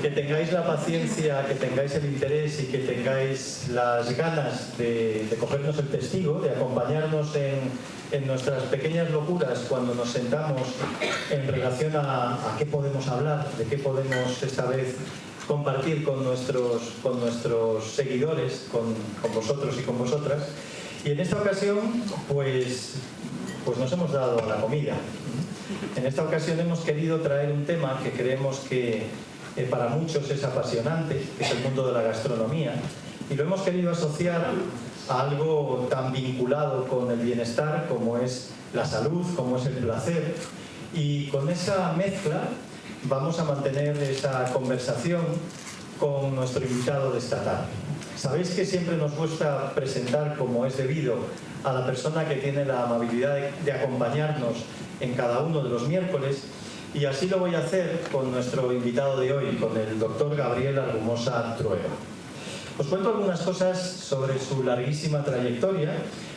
que tengáis la paciencia, que tengáis el interés y que tengáis las ganas de cogernos el testigo, de acompañarnos en nuestras pequeñas locuras cuando nos sentamos en relación a qué podemos hablar, de qué podemos esta vez compartir con nuestros seguidores, con vosotros y con vosotras. Y en esta ocasión, pues nos hemos dado a la comida. En esta ocasión hemos querido traer un tema que creemos que para muchos es apasionante, que es el mundo de la gastronomía, y lo hemos querido asociar a algo tan vinculado con el bienestar como es la salud, como es el placer, y con esa mezcla vamos a mantener esa conversación con nuestro invitado de esta tarde. Sabéis que siempre nos gusta presentar, como es debido, a la persona que tiene la amabilidad de acompañarnos en cada uno de los miércoles, y así lo voy a hacer con nuestro invitado de hoy, con el doctor Gabriel Argumosa Trueba. Os cuento algunas cosas sobre su larguísima trayectoria.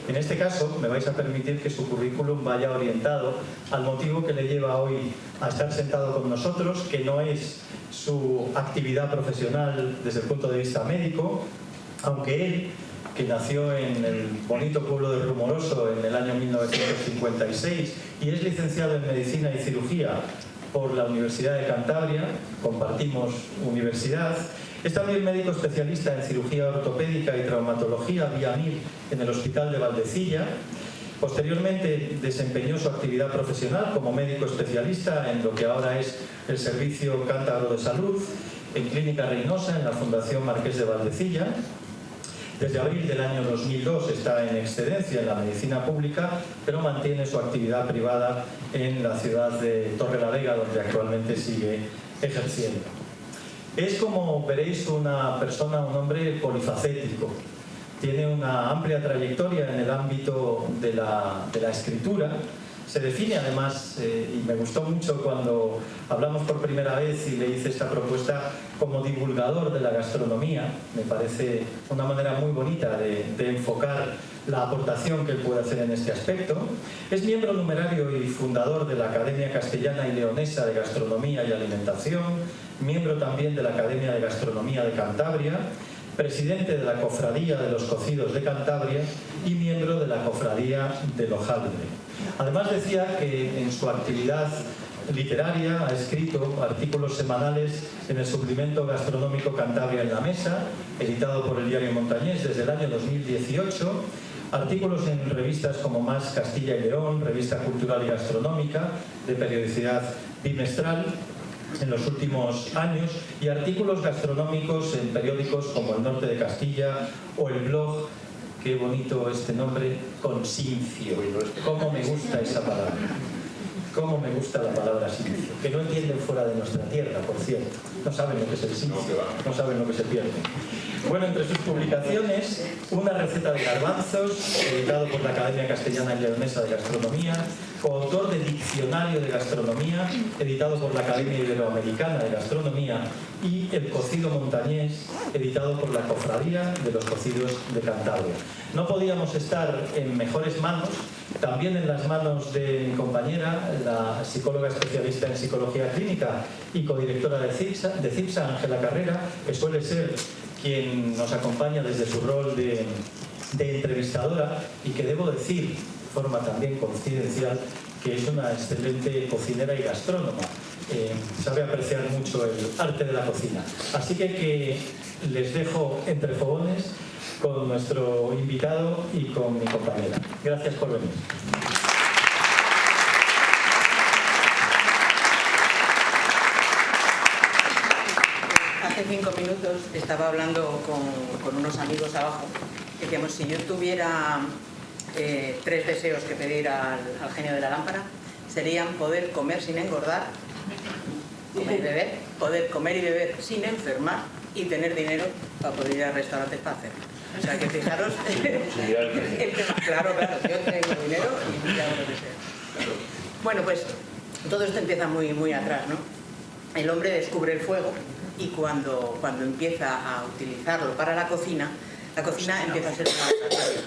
En este caso, me vais a permitir que su currículum vaya orientado al motivo que le lleva hoy a estar sentado con nosotros, que no es su actividad profesional desde el punto de vista médico, aunque él, que nació en el bonito pueblo de Rumoroso en el año 1956 y es licenciado en Medicina y Cirugía por la Universidad de Cantabria, compartimos universidad. Es también médico especialista en cirugía ortopédica y traumatología vía MIR en el Hospital de Valdecilla. Posteriormente desempeñó su actividad profesional como médico especialista en lo que ahora es el Servicio Cántabro de Salud, en Clínica Reynosa, en la Fundación Marqués de Valdecilla. Desde abril del año 2002 está en excedencia en la medicina pública, pero mantiene su actividad privada en la ciudad de Torrelavega, donde actualmente sigue ejerciendo. Es, como veréis, una persona, un hombre polifacético. Tiene una amplia trayectoria en el ámbito de la escritura. Se define además, y me gustó mucho cuando hablamos por primera vez y le hice esta propuesta, como divulgador de la gastronomía. Me parece una manera muy bonita de enfocar la aportación que él puede hacer en este aspecto. Es miembro numerario y fundador de la Academia Castellana y Leonesa de Gastronomía y Alimentación, miembro también de la Academia de Gastronomía de Cantabria, presidente de la Cofradía de los Cocidos de Cantabria y miembro de la Cofradía del Hojaldre. Además, decía que en su actividad literaria ha escrito artículos semanales en el suplemento gastronómico Cantabria en la Mesa, editado por el diario Montañés desde el año 2018, artículos en revistas como Más Castilla y León, Revista Cultural y Gastronómica, de periodicidad bimestral, en los últimos años, y artículos gastronómicos en periódicos como El Norte de Castilla o el blog, qué bonito este nombre, Consincio. Cómo me gusta esa palabra. Cómo me gusta la palabra sincio, que no entienden fuera de nuestra tierra, por cierto. No saben lo que es el sincio, no saben lo que se pierde. Bueno, entre sus publicaciones, Una receta de garbanzos, editado por la Academia Castellana y Leonesa de Gastronomía, coautor de Diccionario de Gastronomía, editado por la Academia Iberoamericana de Gastronomía, y El cocido montañés, editado por la Cofradía de los Cocidos de Cantabria. No podíamos estar en mejores manos, también en las manos de mi compañera, la psicóloga especialista en psicología clínica y codirectora de CIPSA, Ángela Carrera, que suele ser quien nos acompaña desde su rol de entrevistadora, y que debo decir, de forma también confidencial, que es una excelente cocinera y gastrónoma. Sabe apreciar mucho el arte de la cocina. Así que les dejo entre fogones con nuestro invitado y con mi compañera. Gracias por venir. Hace 5 minutos estaba hablando con unos amigos abajo. Decíamos, si yo tuviera 3 deseos que pedir al genio de la lámpara, serían poder comer sin engordar, poder comer y beber sin enfermar y tener dinero para poder ir a restaurantes para hacerlo. O sea, que fijaros el tema. Claro, yo tengo dinero y hago lo que sea. Bueno, pues todo esto empieza muy, muy atrás, ¿no? El hombre descubre el fuego y cuando empieza a utilizarlo para la cocina empieza a ser un laboratorio.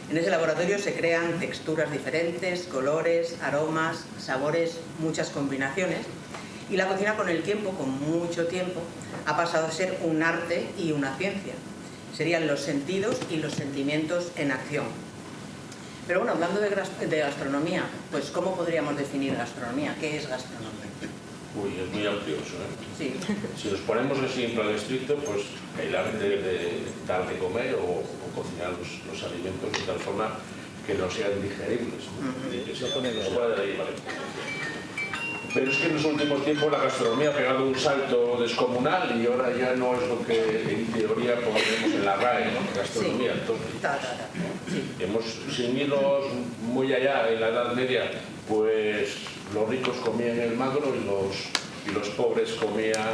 En ese laboratorio se crean texturas diferentes, colores, aromas, sabores, muchas combinaciones. Y la cocina con el tiempo, con mucho tiempo, ha pasado a ser un arte y una ciencia. Serían los sentidos y los sentimientos en acción. Pero bueno, hablando de gastronomía, pues ¿cómo podríamos definir gastronomía? ¿Qué es gastronomía? Uy, es muy amplio eso, ¿eh? Sí. Si nos ponemos así en plan estricto, pues el arte de dar de comer o cocinar los alimentos de tal forma que no sean digeribles, ¿no? Y que se puede de ahí, ¿vale? Pero es que en los últimos tiempos la gastronomía ha pegado un salto descomunal y ahora ya no es lo que en teoría pondremos en la RAE, ¿no? Gastronomía. Sí. Entonces, Sí. hemos, sin irnos muy allá en la Edad Media, pues los ricos comían el magro y los pobres comían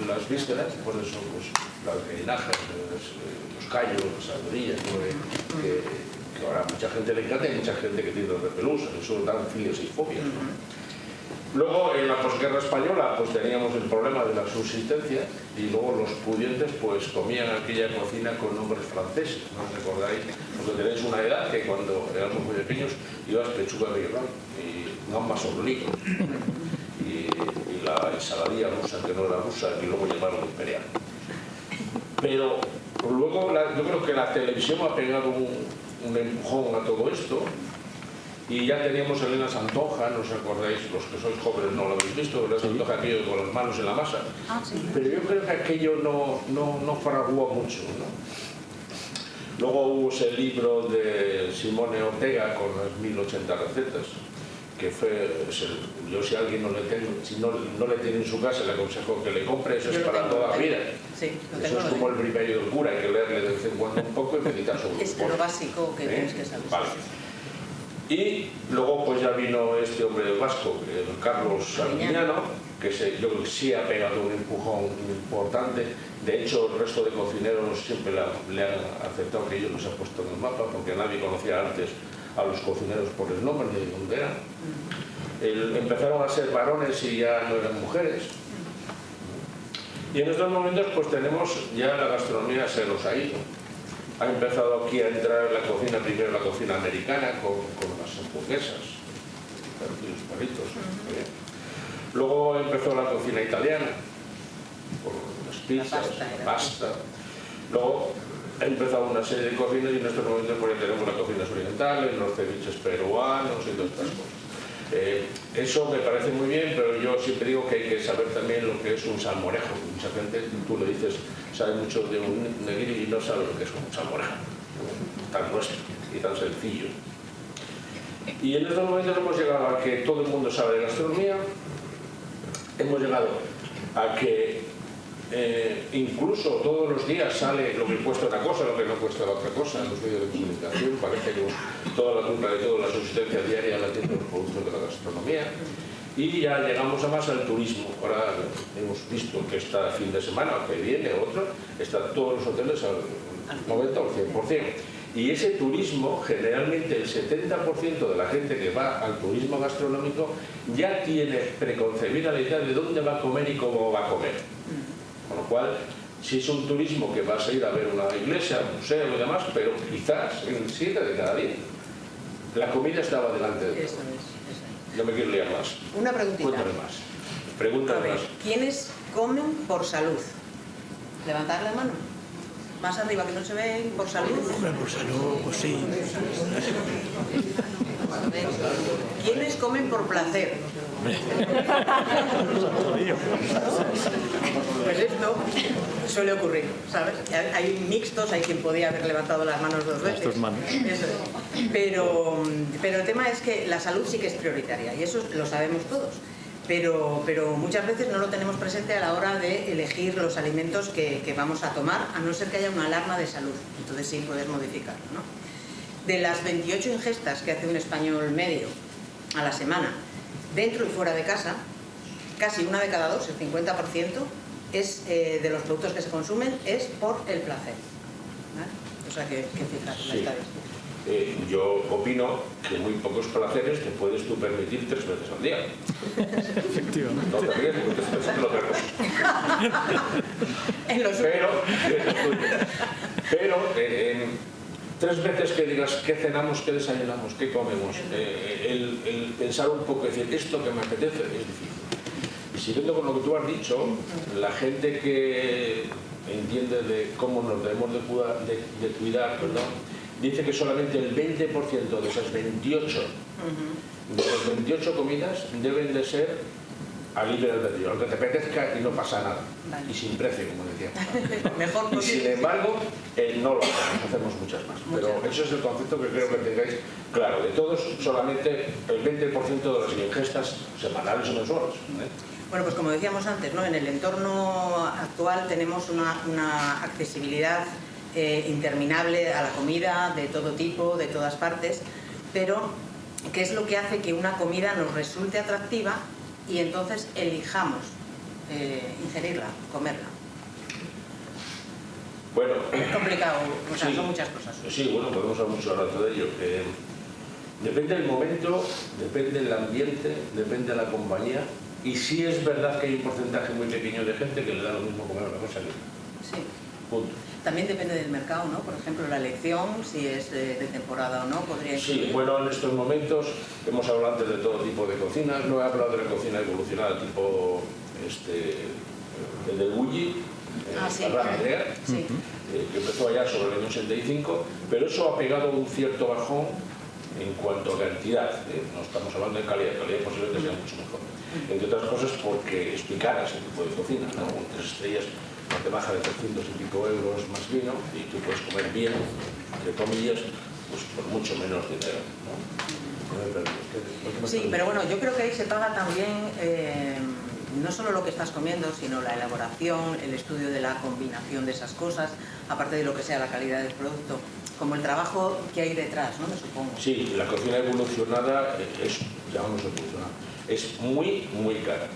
las vísceras, por eso pues, las gallinajas, los callos, las salderillas, ¿no? que ahora a mucha gente le encanta y mucha gente que tiene repelús, eso dan filias y fobias, ¿no? Luego, en la posguerra española, pues teníamos el problema de la subsistencia y luego los pudientes pues comían aquella cocina con nombres franceses, ¿no os recordáis? Porque tenéis una edad que cuando éramos muy pequeños ibas pechuga de blanco y gambas oblicuas y la ensaladilla rusa, que no era rusa, y luego llamaron imperial. Pero luego yo creo que la televisión ha pegado un empujón a todo esto. Y ya teníamos a Elena Santonja, ¿no os acordáis? Los que sois jóvenes no lo habéis visto, Elena Santonja aquello con las manos en la masa. Sí. Pero yo creo que aquello no fraguó mucho, ¿no? Luego hubo ese libro de Simone Ortega con las 1080 recetas, que fue, yo si alguien no le tiene en su casa, le aconsejo que le compre, eso es para toda la vida. Sí, eso es como el primario del cura, hay que leerle de vez en cuando un poco y meditar sobre es lo básico que tienes que saber. Vale. Y luego pues ya vino este hombre del vasco, el Carlos Arguiñano, que yo creo que sí ha pegado un empujón importante. De hecho, el resto de cocineros siempre le han aceptado que ellos los han puesto en el mapa, porque nadie conocía antes a los cocineros por el nombre ni de dónde eran. Empezaron a ser varones y ya no eran mujeres. Y en estos momentos pues tenemos ya la gastronomía se nos ha ido. Ha empezado aquí a entrar en la cocina, primero la cocina americana con las hamburguesas, los perritos. Luego empezó la cocina italiana, con las pizzas, la pasta. Luego ha empezado una serie de cocinas y en estos momentos pues, ya tenemos las cocinas orientales, los ceviches peruanos y todas estas cosas. Eso me parece muy bien, pero yo siempre digo que hay que saber también lo que es un salmorejo. Mucha gente, tú le dices, sabe mucho de un nigiri y no sabe lo que es un salmorejo, tan nuestro y tan sencillo. Y en estos momentos hemos llegado a que todo el mundo sabe de gastronomía, hemos llegado a que incluso todos los días sale lo que cuesta una cosa, lo que no cuesta la otra cosa en los medios de comunicación. Parece que toda la culpa de toda la subsistencia diaria la tienen los productos de la gastronomía. Y ya llegamos a más al turismo. Ahora hemos visto que esta fin de semana, o que viene otro, están todos los hoteles al 90 o 100%. Y ese turismo, generalmente el 70% de la gente que va al turismo gastronómico ya tiene preconcebida la idea de dónde va a comer y cómo va a comer. Con lo cual, si es un turismo que vas a ir a ver una iglesia, un museo y demás, pero quizás en 7 de cada 10 la comida estaba delante de todo. No me quiero liar más. Una preguntita. Cuéntame más. Pregúntame más. ¿Quiénes comen por salud? Levantad la mano. Más arriba, que no se ven, por salud. Hombre, por salud, pues sí. ¿Quiénes comen por placer? Pues esto suele ocurrir, ¿sabes? Hay mixtos, hay quien podía haber levantado las manos 2 veces. Las 2 manos. Eso es. Pero el tema es que la salud sí que es prioritaria y eso lo sabemos todos. Pero muchas veces no lo tenemos presente a la hora de elegir los alimentos que vamos a tomar, a no ser que haya una alarma de salud. Entonces sí puedes modificarlo, ¿no? De las 28 ingestas que hace un español medio a la semana, dentro y fuera de casa, casi 1 de cada 2, el 50%, es, de los productos que se consumen es por el placer. ¿Vale? O sea que fíjate la estadística. Yo opino que muy pocos placeres te puedes tú permitir 3 veces al día. Efectivamente. No te ríes porque es lo peor. En los pero 3 veces que digas qué cenamos, qué desayunamos, qué comemos, el pensar un poco y decir esto que me apetece es difícil. siguiendo con lo que tú has dicho, la gente que entiende de cómo nos debemos de cuidar, perdón, dice que solamente el 20% de esas 28, de las 28 comidas deben de ser a libre albedrío, lo que te apetezca y no pasa nada. Vale. Y sin precio, como decía. Mejor y sin embargo, no lo hacemos muchas más. Pero eso es el concepto que creo que tengáis claro. De todos, solamente el 20% de las ingestas semanales o mensuales. Bueno, pues como decíamos antes, ¿no? En el entorno actual tenemos una accesibilidad interminable a la comida de todo tipo, de todas partes, pero ¿qué es lo que hace que una comida nos resulte atractiva y entonces elijamos ingerirla, comerla? Bueno, es complicado, o sea, sí, son muchas cosas. Sí, bueno, podemos hablar mucho rato de ello. Depende del momento, depende del ambiente, depende de la compañía, y sí es verdad que hay un porcentaje muy pequeño de gente que le da lo mismo comer una cosa que sí. Punto. También depende del mercado, ¿no? Por ejemplo, la elección, si es de temporada o no, podría influir. Sí, bueno, en estos momentos hemos hablado antes de todo tipo de cocinas. No he hablado de la cocina evolucionada tipo el de Bulli, sí, sí. Que empezó allá sobre el año 85, pero eso ha pegado un cierto bajón en cuanto a cantidad. No estamos hablando de calidad posiblemente sea mucho mejor. Entre otras cosas porque es picada ese tipo de cocina, ¿no? Con 3 estrellas no te baja de 300 y pico euros más vino y tú puedes comer bien, entre comillas, pues por mucho menos dinero, ¿no? Sí, pero bueno, yo creo que ahí se paga también no solo lo que estás comiendo, sino la elaboración, el estudio de la combinación de esas cosas, aparte de lo que sea la calidad del producto, como el trabajo que hay detrás, ¿no? Me supongo. Sí, la cocina evolucionada es muy, muy cara.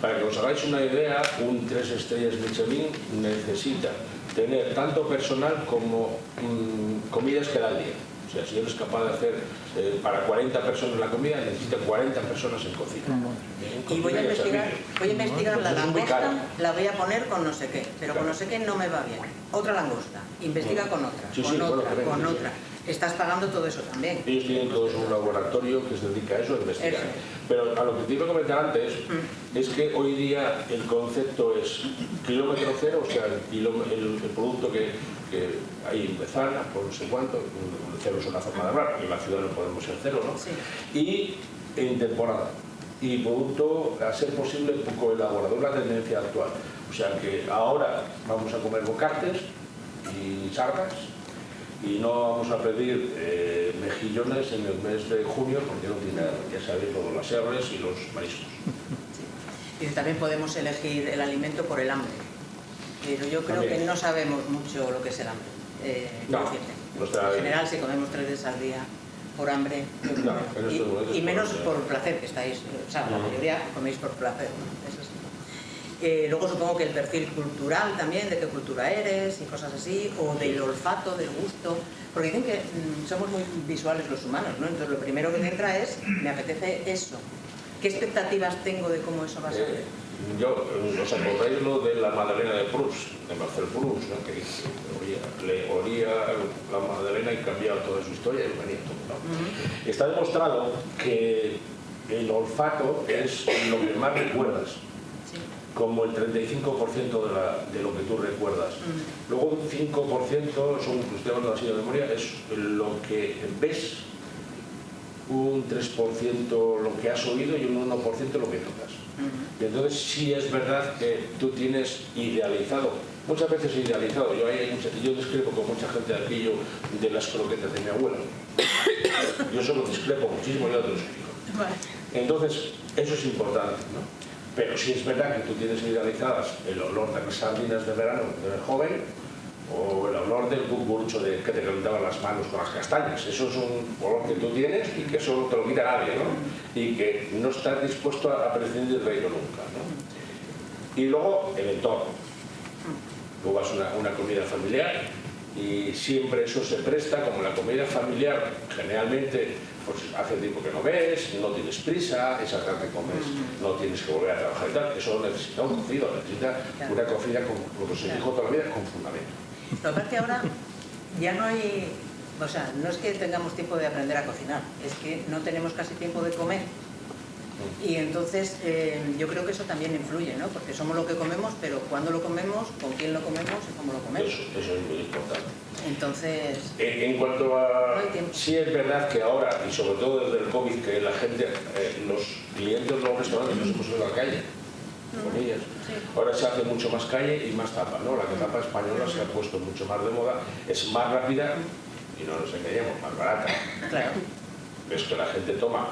Para que os hagáis una idea, un 3 estrellas Michelin necesita tener tanto personal como comidas que da al día. O sea, si eres capaz de hacer para 40 personas la comida, necesita 40 personas en cocina. Y voy a investigar la langosta, la voy a poner con no sé qué, pero con no sé qué no me va bien. Otra langosta, investiga con otra, con otra. Estás pagando todo eso también. Ellos tienen todos un laboratorio que se dedica a eso, a investigar. Eso. Pero a lo que te iba a comentar antes, es que hoy día el concepto es kilómetro cero, o sea, el producto que hay en Bezana, por no sé cuánto, el cero es una forma de hablar, porque en la ciudad no podemos ser cero, ¿no? Sí. Y en temporada. Y producto, a ser posible, poco elaborado, una tendencia actual. O sea que ahora vamos a comer bocates y sardas, y no vamos a pedir mejillones en el mes de junio porque no tiene nada, ya sabéis, todos las herbes y los mariscos. Sí. Y también podemos elegir el alimento por el hambre, pero yo creo que no sabemos mucho lo que es el hambre. En general, si comemos 3 veces al día por hambre, y menos por placer, que estáis, o sea, la mayoría coméis por placer, ¿no? Eso sí. Luego supongo que el perfil cultural también, de qué cultura eres y cosas así, o del olfato, del gusto, porque dicen que somos muy visuales los humanos, ¿no? Entonces lo primero que te entra es, me apetece eso. ¿Qué expectativas tengo de cómo eso va a ser? ¿Os acordáis lo de la Magdalena de Proust, de Marcel Proust, ¿no? Que le olía la Magdalena y cambiaba toda su historia y venía todo, ¿no? Está demostrado que el olfato es lo que más recuerdas. Como el 35% de lo que tú recuerdas. Luego un 5%, son estoy hablando así de memoria, es lo que ves, un 3% lo que has oído y un 1% lo que tocas. Y entonces sí es verdad que tú tienes idealizado, muchas veces idealizado, yo discrepo con mucha gente de aquello de las croquetas de mi abuela. Yo solo discrepo muchísimo, yo te lo explico. Entonces, eso es importante, ¿no? Pero sí es verdad que tú tienes idealizadas el olor de las sardinas de verano de joven o el olor del cucurucho que te calentaban las manos con las castañas. Eso es un olor que tú tienes y que eso no te lo quita nadie, ¿no? Y que no estás dispuesto a prescindir de ello nunca, ¿no? Y luego el entorno. Tú vas a una comida familiar y siempre eso se presta, como la comida familiar generalmente pues hace tiempo que no ves, no tienes prisa, esa tarde comes, no tienes que volver a trabajar y tal. Eso necesita un cocido, necesita una cocina, como se dijo toda la vida, con fundamento. Lo que pasa es que ahora ya no hay, o sea, no es que tengamos tiempo de aprender a cocinar, es que no tenemos casi tiempo de comer. Y entonces yo creo que eso también influye, ¿no? Porque somos lo que comemos, pero cuándo lo comemos, con quién lo comemos y cómo lo comemos. Eso es muy importante. Entonces... En cuanto a... Sí es verdad que ahora, y sobre todo desde el COVID, que la gente, los clientes de los restaurantes nos hemos ido a la calle, comillas. Sí. Ahora se hace mucho más calle y más tapa, ¿no? La tapa española se ha puesto mucho más de moda, es más rápida y no nos engañemos, más barata. Claro. Es que la gente toma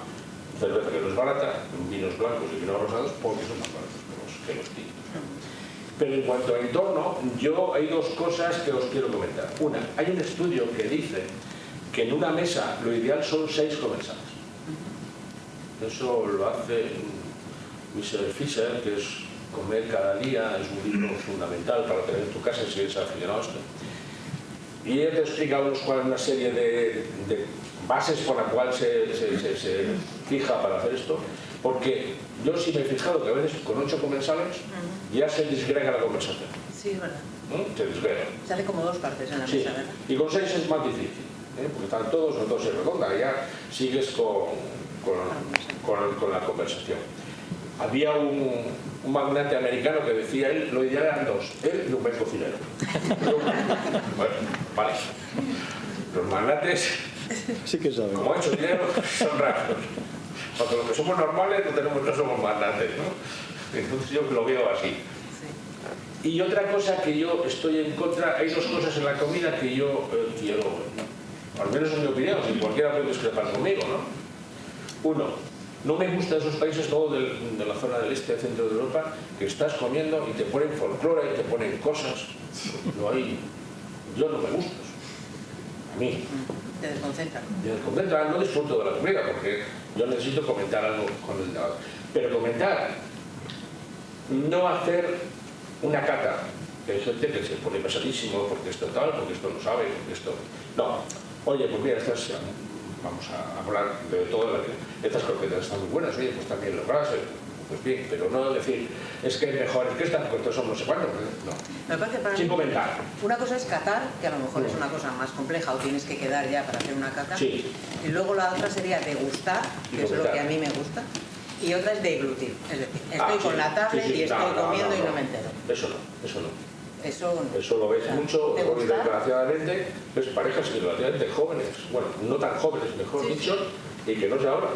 cerveza que no es barata, vinos blancos y vinos rosados porque son más baratos que los tintos. Pero en cuanto a entorno, hay dos cosas que os quiero comentar. Una, hay un estudio que dice que en una mesa lo ideal son 6 comensales. Eso lo hace Mr. Fisher, que es Comer cada día, es un libro fundamental para tener en tu casa si eres aficionado a esto. Y él te explica una serie de bases por la cual se fija para hacer esto, porque yo sí me he fijado que a veces con 8 comensales ya se disgrega la conversación. Sí, es verdad. Se disgrega. Se hace como 2 partes en la mesa, ¿verdad? Y con 6 es más difícil, porque están todos, no todos se redonda, ya sigues con la conversación. Había un magnate americano que decía él, lo ideal eran 2, él y un buen cocinero. Bueno, vale. Los magnates, Sí que saben. como han hecho dinero, son raros. Porque los que somos normales no somos magnates, ¿no? Entonces yo lo veo así. Sí. Y otra cosa que yo estoy en contra, hay 2 cosas en la comida que yo quiero, al menos en mi opinión, si cualquiera puede discrepar conmigo, ¿no? Uno, no me gustan esos países, todo de la zona del este, centro de Europa, que estás comiendo y te ponen folclore y te ponen cosas. Yo no me gusta eso. A mí. Te desconcentra. Me desconcentra, no disfruto de la comida porque yo necesito comentar algo con el debate. Pero comentar, no hacer una cata. Que hay gente que se pone pesadísimo porque esto tal, porque esto no sabe, porque esto... No. Oye, pues mira, vamos a hablar de todo. Estas croquetas están muy buenas, oye, pues también los bras, pues bien, pero no decir, es que es mejor, es que estas porque son no sé cuántos, no. Me parece para Sin mí, comentar. una cosa es catar, que a lo mejor es una cosa más compleja o tienes que quedar ya para hacer una cata. Sí. Y luego la otra sería degustar, que es lo que a mí me gusta. Y otra es deglutir, es decir, estoy con la tablet y estoy comiendo y no me entero. Eso no. Eso lo ves mucho, degustar. desgraciadamente, ves parejas que relativamente jóvenes, bueno, no tan jóvenes, mejor dicho, y que no se hablan.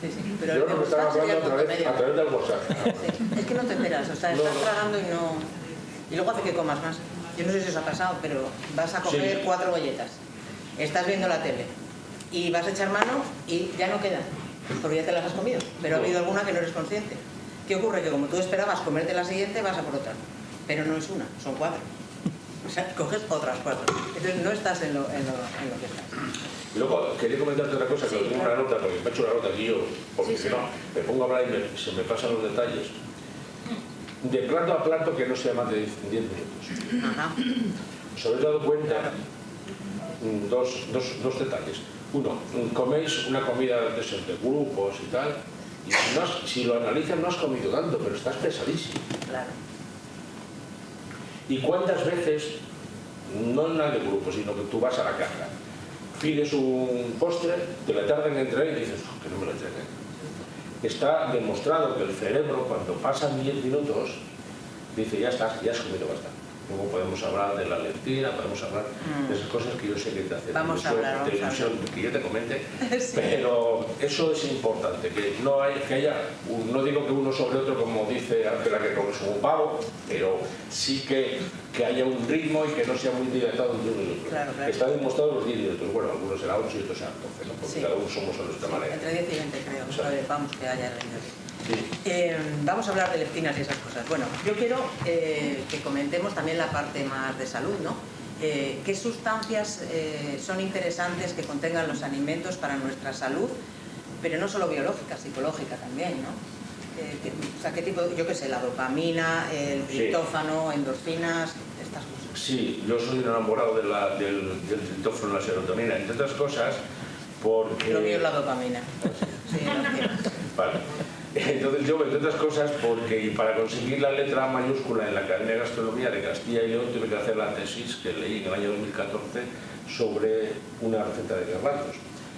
Sí, pero Yo no me estaba hablando a través del WhatsApp. Sí, es que no te enteras, o sea, estás tragando y no... Y luego hace que comas más. Yo no sé si os ha pasado, pero vas a coger 4 bolletas, estás viendo la tele y vas a echar mano y ya no quedan, porque ya te las has comido, pero ha habido alguna que no eres consciente. ¿Qué ocurre? Que como tú esperabas comerte la siguiente, vas a por otra, pero no es una, son 4. O sea, coges otras 4. Entonces no estás en lo que estás. Luego, quería comentarte otra cosa, que Sí, tengo claro. una nota, porque me he hecho una nota aquí yo, porque Sí, si no, me pongo a hablar y se me pasan los detalles. De plato a plato que no sea más de 10 minutos. Ajá. Os habéis dado cuenta dos detalles. Uno, coméis una comida de grupos y tal, y si lo analizas no has comido tanto, pero estás pesadísimo. Claro. ¿Y cuántas veces, no en la de grupo, sino que tú vas a la caja, pides un postre, te la tardan en entregar y dices, que no me lo entreguen? Está demostrado que el cerebro, cuando pasan 10 minutos, dice, ya estás, ya has comido bastante. Luego podemos hablar de la lectina, podemos hablar de esas cosas que yo sé que te hacen Vamos a hablar. que yo te comente, Sí. pero eso es importante, que haya, no digo que uno sobre otro, como dice Ángela, que comes como un pavo, pero sí que haya un ritmo y que no sea muy dilatado en 10 minutos. Claro. Está demostrado los 10 minutos, bueno, algunos serán 8 y otros serán 12, ¿no? Porque Sí. cada uno somos a nuestra manera. Entre 10 y 20 creo. O sea, A ver, vamos, que haya leído. Sí. Vamos a hablar de leptinas y esas cosas. Bueno, yo quiero que comentemos también la parte más de salud, ¿no? ¿Qué sustancias son interesantes que contengan los alimentos para nuestra salud? Pero no solo biológica, psicológica también, ¿no? O sea, ¿qué tipo? Yo qué sé, la dopamina, el triptófano, endorfinas, estas cosas. Sí, yo soy un enamorado del triptófano y la serotonina, entre otras cosas, porque... Lo mío es la dopamina. Sí, lo mío. Vale. Entonces yo, entre otras cosas, porque para conseguir la letra mayúscula en la Academia de Gastronomía de Castilla y León tuve que hacer la tesis que leí en el año 2014 sobre una receta de garbanzos.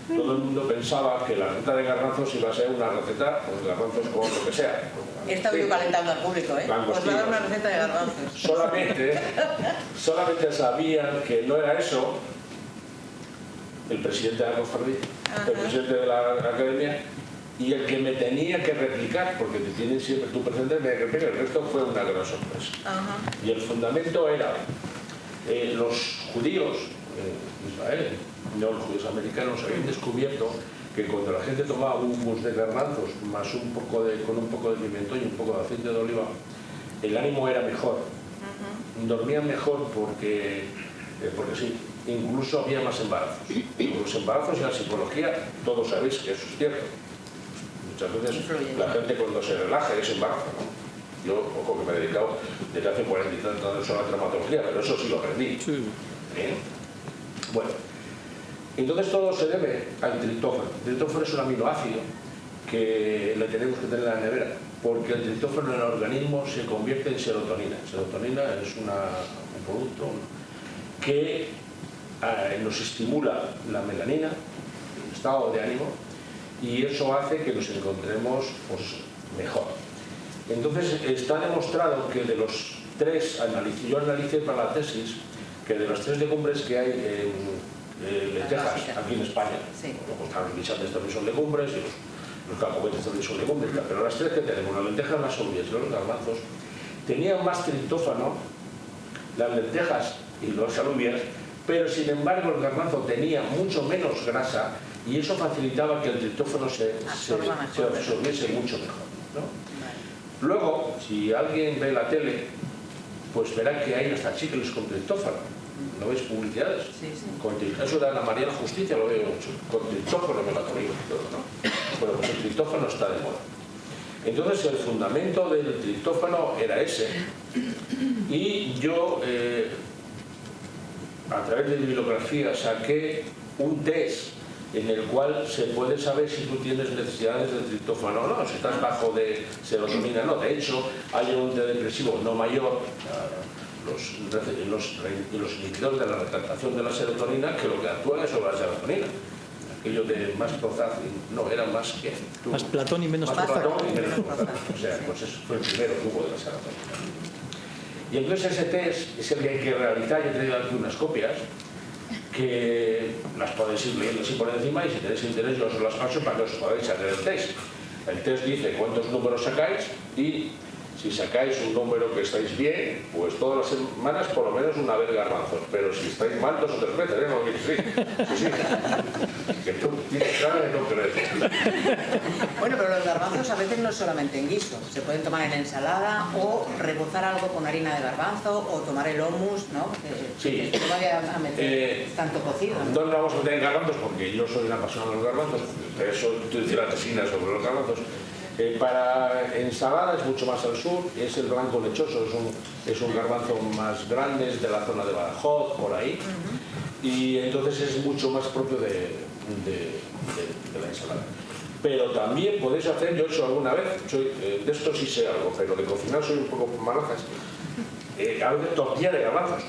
todo el mundo pensaba que la receta de garbanzos iba a ser una receta, pues garbanzos con lo que sea. He estado yo calentando al público, ¿eh? Os voy a dar una receta de garbanzos. Solamente sabían que no era eso el presidente de la Conferri, el presidente de la academia, y el que me tenía que replicar, porque te tienes siempre tu presidente, me tenía que replicar. El resto fue una gran sorpresa. Y el fundamento era los judíos en Israel, no los judíos americanos, habían descubierto que cuando la gente tomaba hummus de garbanzos más con un poco de pimentón y un poco de aceite de oliva, el ánimo era mejor. Dormían mejor porque sí, incluso había más embarazos. Los embarazos y la psicología, todos sabéis que eso es cierto. Muchas veces la gente cuando se relaja es embarazo, ¿no? Yo, ojo, que me he dedicado desde hace 40 y tantos años a la traumatología, pero eso sí lo aprendí. Bueno, entonces todo se debe al triptófano. El triptófano es un aminoácido que le tenemos que tener en la nevera, porque el triptófano en el organismo se convierte en serotonina. Serotonina es un producto que nos estimula la melanina, el estado de ánimo, y eso hace que nos encontremos pues, mejor. Entonces está demostrado que de los 3 análisis, yo analicé para la tesis, que de las 3 legumbres que hay en lentejas aquí en España, los guisantes también son legumbres, y los cacahuetes también son legumbres, pero las 3 que tenemos, las lentejas, las alubias y los garbanzos, tenían más triptófano las lentejas y las alubias, pero sin embargo el garbanzo tenía mucho menos grasa y eso facilitaba que el triptófano se absorbiese mucho mejor, ¿no? Luego, si alguien ve la tele, pues verá que hay hasta chicles con triptófano. ¿No veis publicidades? Eso de Ana María la Justicia lo veo mucho. Con triptófano melatonina y todo, ¿no? Bueno, pues el triptófano está de moda. Entonces el fundamento del triptófano era ese. Y yo, a través de mi bibliografía, saqué un test en el cual se puede saber si tú tienes necesidades de triptófano o no, si estás bajo de serotonina no. De hecho, hay un antidepresivo no mayor, los inhibidores de la recaptación de la serotonina, que lo que actúan es sobre la serotonina. Aquello de más Prozac, no, era más que... Más Platón y menos Prozac. O sea, pues eso fue el primero que hubo de la serotonina. Y entonces ese test es el que hay que realizar. Yo he traído aquí unas copias que las podéis ir leyendo así por encima, y si tenéis interés yo os las paso para que os podáis hacer el test. El test dice cuántos números sacáis, y si sacáis un número que estáis bien, pues todas las semanas por lo menos una vez garbanzos, pero si estáis mal 2 o 3 veces, ¿no? Sí. Que tú tienes cara de no creer. Bueno, pero los garbanzos a veces no es solamente en guiso, se pueden tomar en ensalada o rebozar algo con harina de garbanzo o tomar el hummus, ¿no? Que no vaya a meter tanto cocido, ¿no? No nos vamos a meter en garbanzos porque yo soy una apasionada de los garbanzos, por eso tú dices la tesina sobre los garbanzos. Para ensalada es mucho más al sur, es el blanco lechoso, es un garbanzo más grande, es de la zona de Badajoz, por ahí, y entonces es mucho más propio de la ensalada. Pero también podéis hacer, yo he hecho alguna vez, de esto sí sé algo, pero de cocinar soy un poco marajas, a veces tortilla de garbanzos.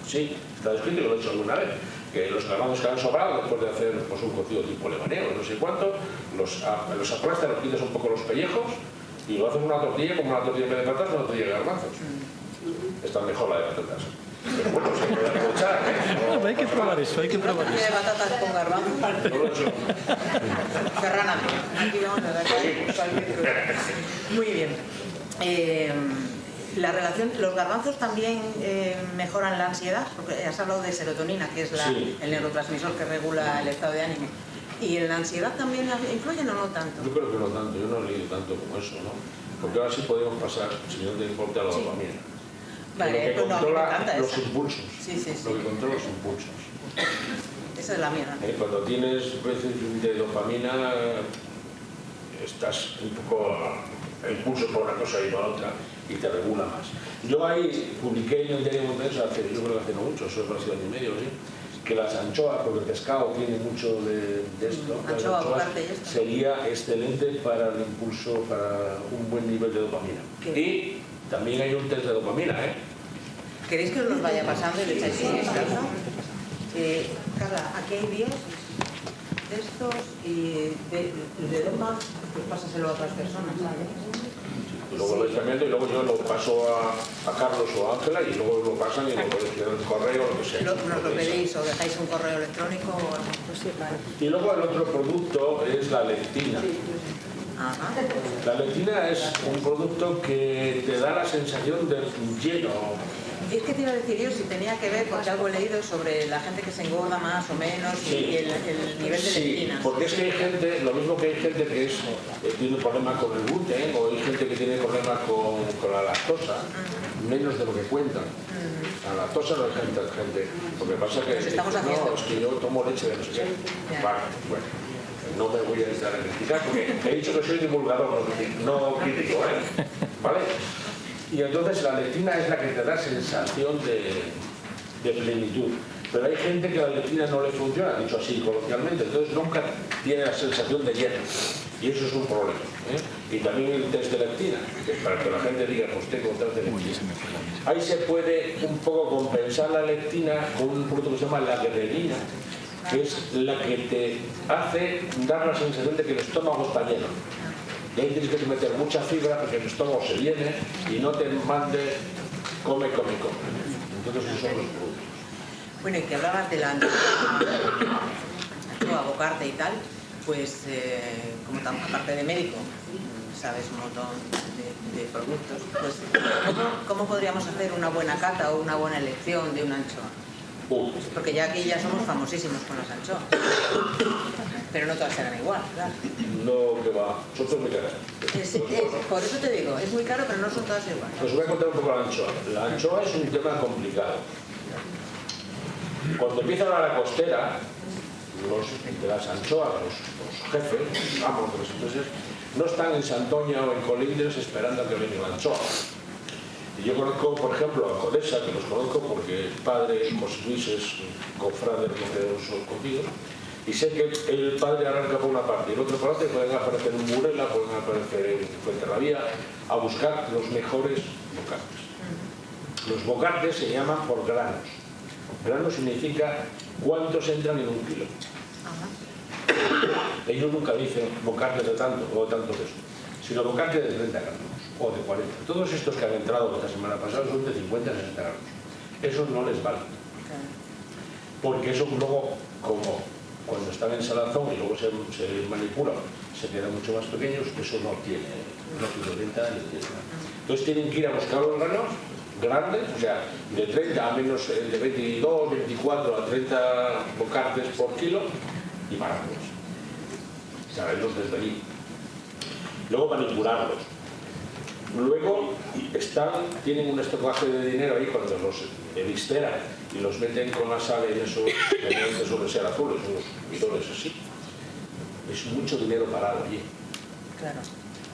Sí, está descrito y lo he hecho alguna vez. Que los garbanzos que han sobrado después de hacer pues, un cocido tipo lebanés, no sé cuánto, los aplastas, los quitas un poco los pellejos y lo haces una tortilla, como una tortilla de patatas, una tortilla de garbanzos. Está mejor la de patatas. Pero bueno, se puede aprovechar. No, hay que probar eso, hay que probar eso. ¿Una tortilla de patatas con garbanzos? No lo he hecho. Ferrana, aquí vamos a dar cualquier cosa. Muy bien. La relación, los garbanzos también mejoran la ansiedad, porque has hablado de serotonina, que es el neurotransmisor que regula el estado de ánimo. ¿Y en la ansiedad también influyen o no tanto? Yo creo que no tanto, yo no he leído tanto como eso, ¿no? Porque ahora sí podemos pasar, si no te importa, a la dopamina. Vale, lo que controla los esa. impulsos. Sí. Lo que controla los impulsos. Esa es la mía. Cuando tienes veces de dopamina, estás un poco a impulso por una cosa y por otra, y te regula más. Yo ahí publiqué en el diario Montes, yo creo que hace no mucho, eso es hace 1 año y medio, ¿sí? Que las anchoas, porque el pescado tiene mucho de esto, las anchoas sería excelente para el impulso, para un buen nivel de dopamina. Y también hay un test de dopamina, ¿eh? ¿Queréis que os los vaya pasando y le echáis un vistazo? Carla, aquí hay 10. textos y de Doma, pues pásaselo a otras personas, ¿sabes? Y luego lo vais cambiando y luego yo lo paso a Carlos o a Ángela y luego lo pasan y lo podéis enviar en correo o lo que sea. Nos lo pedéis o dejáis un correo electrónico o algo. Pues sí, vale. Y luego el otro producto es la lectina. Ajá. La lectina es un producto que te da la sensación de lleno. Y es que te iba a decir yo si tenía que ver, porque algo he leído sobre la gente que se engorda más o menos y el nivel de lectina. Sí, porque es que hay gente, lo mismo que hay gente que tiene problemas con el gluten o hay gente que tiene problemas con la lactosa, menos de lo que cuentan. La lactosa no hay gente, porque pasa que Nos estamos haciendo. no, es que yo tomo leche de no sé qué. Vale, bueno, no me voy a entrar a criticar porque he dicho que soy divulgador, no crítico, ¿eh? ¿Vale? Y entonces la lectina es la que te da sensación de plenitud. Pero hay gente que la lectina no le funciona, dicho así coloquialmente, entonces nunca tiene la sensación de lleno. Y eso es un problema. Y también el test de lectina, que es para que la gente diga, pues tengo test de lectina. Ahí se puede un poco compensar la lectina con un producto que se llama la grelina, que es la que te hace dar la sensación de que el estómago está lleno. Y ahí tienes que meter mucha fibra porque el estómago se llene y no te mande come. Entonces esos son los productos. Bueno, y que hablabas de la anchoa, bocarte y tal, pues como aparte de médico, sabes un montón de productos, pues ¿cómo podríamos hacer una buena cata o una buena elección de una anchoa? Porque ya aquí ya somos famosísimos con las anchoas, pero no todas serán igual, claro. No, que va, son todas muy caras. Por eso te digo, es muy caro, pero no son todas iguales. Os voy a contar un poco la anchoa. La anchoa es un tema complicado. Cuando empieza la costera, de las anchoas, los jefes, vamos, los empresas, no están en Santoña o en Colindres esperando a que venga la anchoa. Y yo conozco, por ejemplo, a Codesa, que los conozco porque el padre José Luis es confrade de los contigo, y sé que el padre arranca por una parte y el otro por otra, y pueden aparecer en Burela, pueden aparecer en Fuenterrabía, a buscar los mejores bocates. Los bocates se llaman por granos. Grano significa cuántos entran en un kilo. Ellos nunca dicen bocates de tanto o tanto peso, sino bocates de 30 gramos o de 40. Todos estos que han entrado esta semana pasada son de 50 a 60 gramos. Esos no les valen. Porque eso luego, como cuando están en salazón y luego se manipulan, se quedan mucho más pequeños, eso no tiene venta ni tiene nada. Entonces tienen que ir a buscar los granos grandes, o sea, de 30 a menos de 22, 24 a 30 bocates por kilo y baratos. Saberlos desde allí. Luego manipularlos. Luego tienen un estocaje de dinero ahí cuando los evisceran y los meten con la sal en esos que suelen ser azules, unos bidones así. Es mucho dinero parado allí. Claro.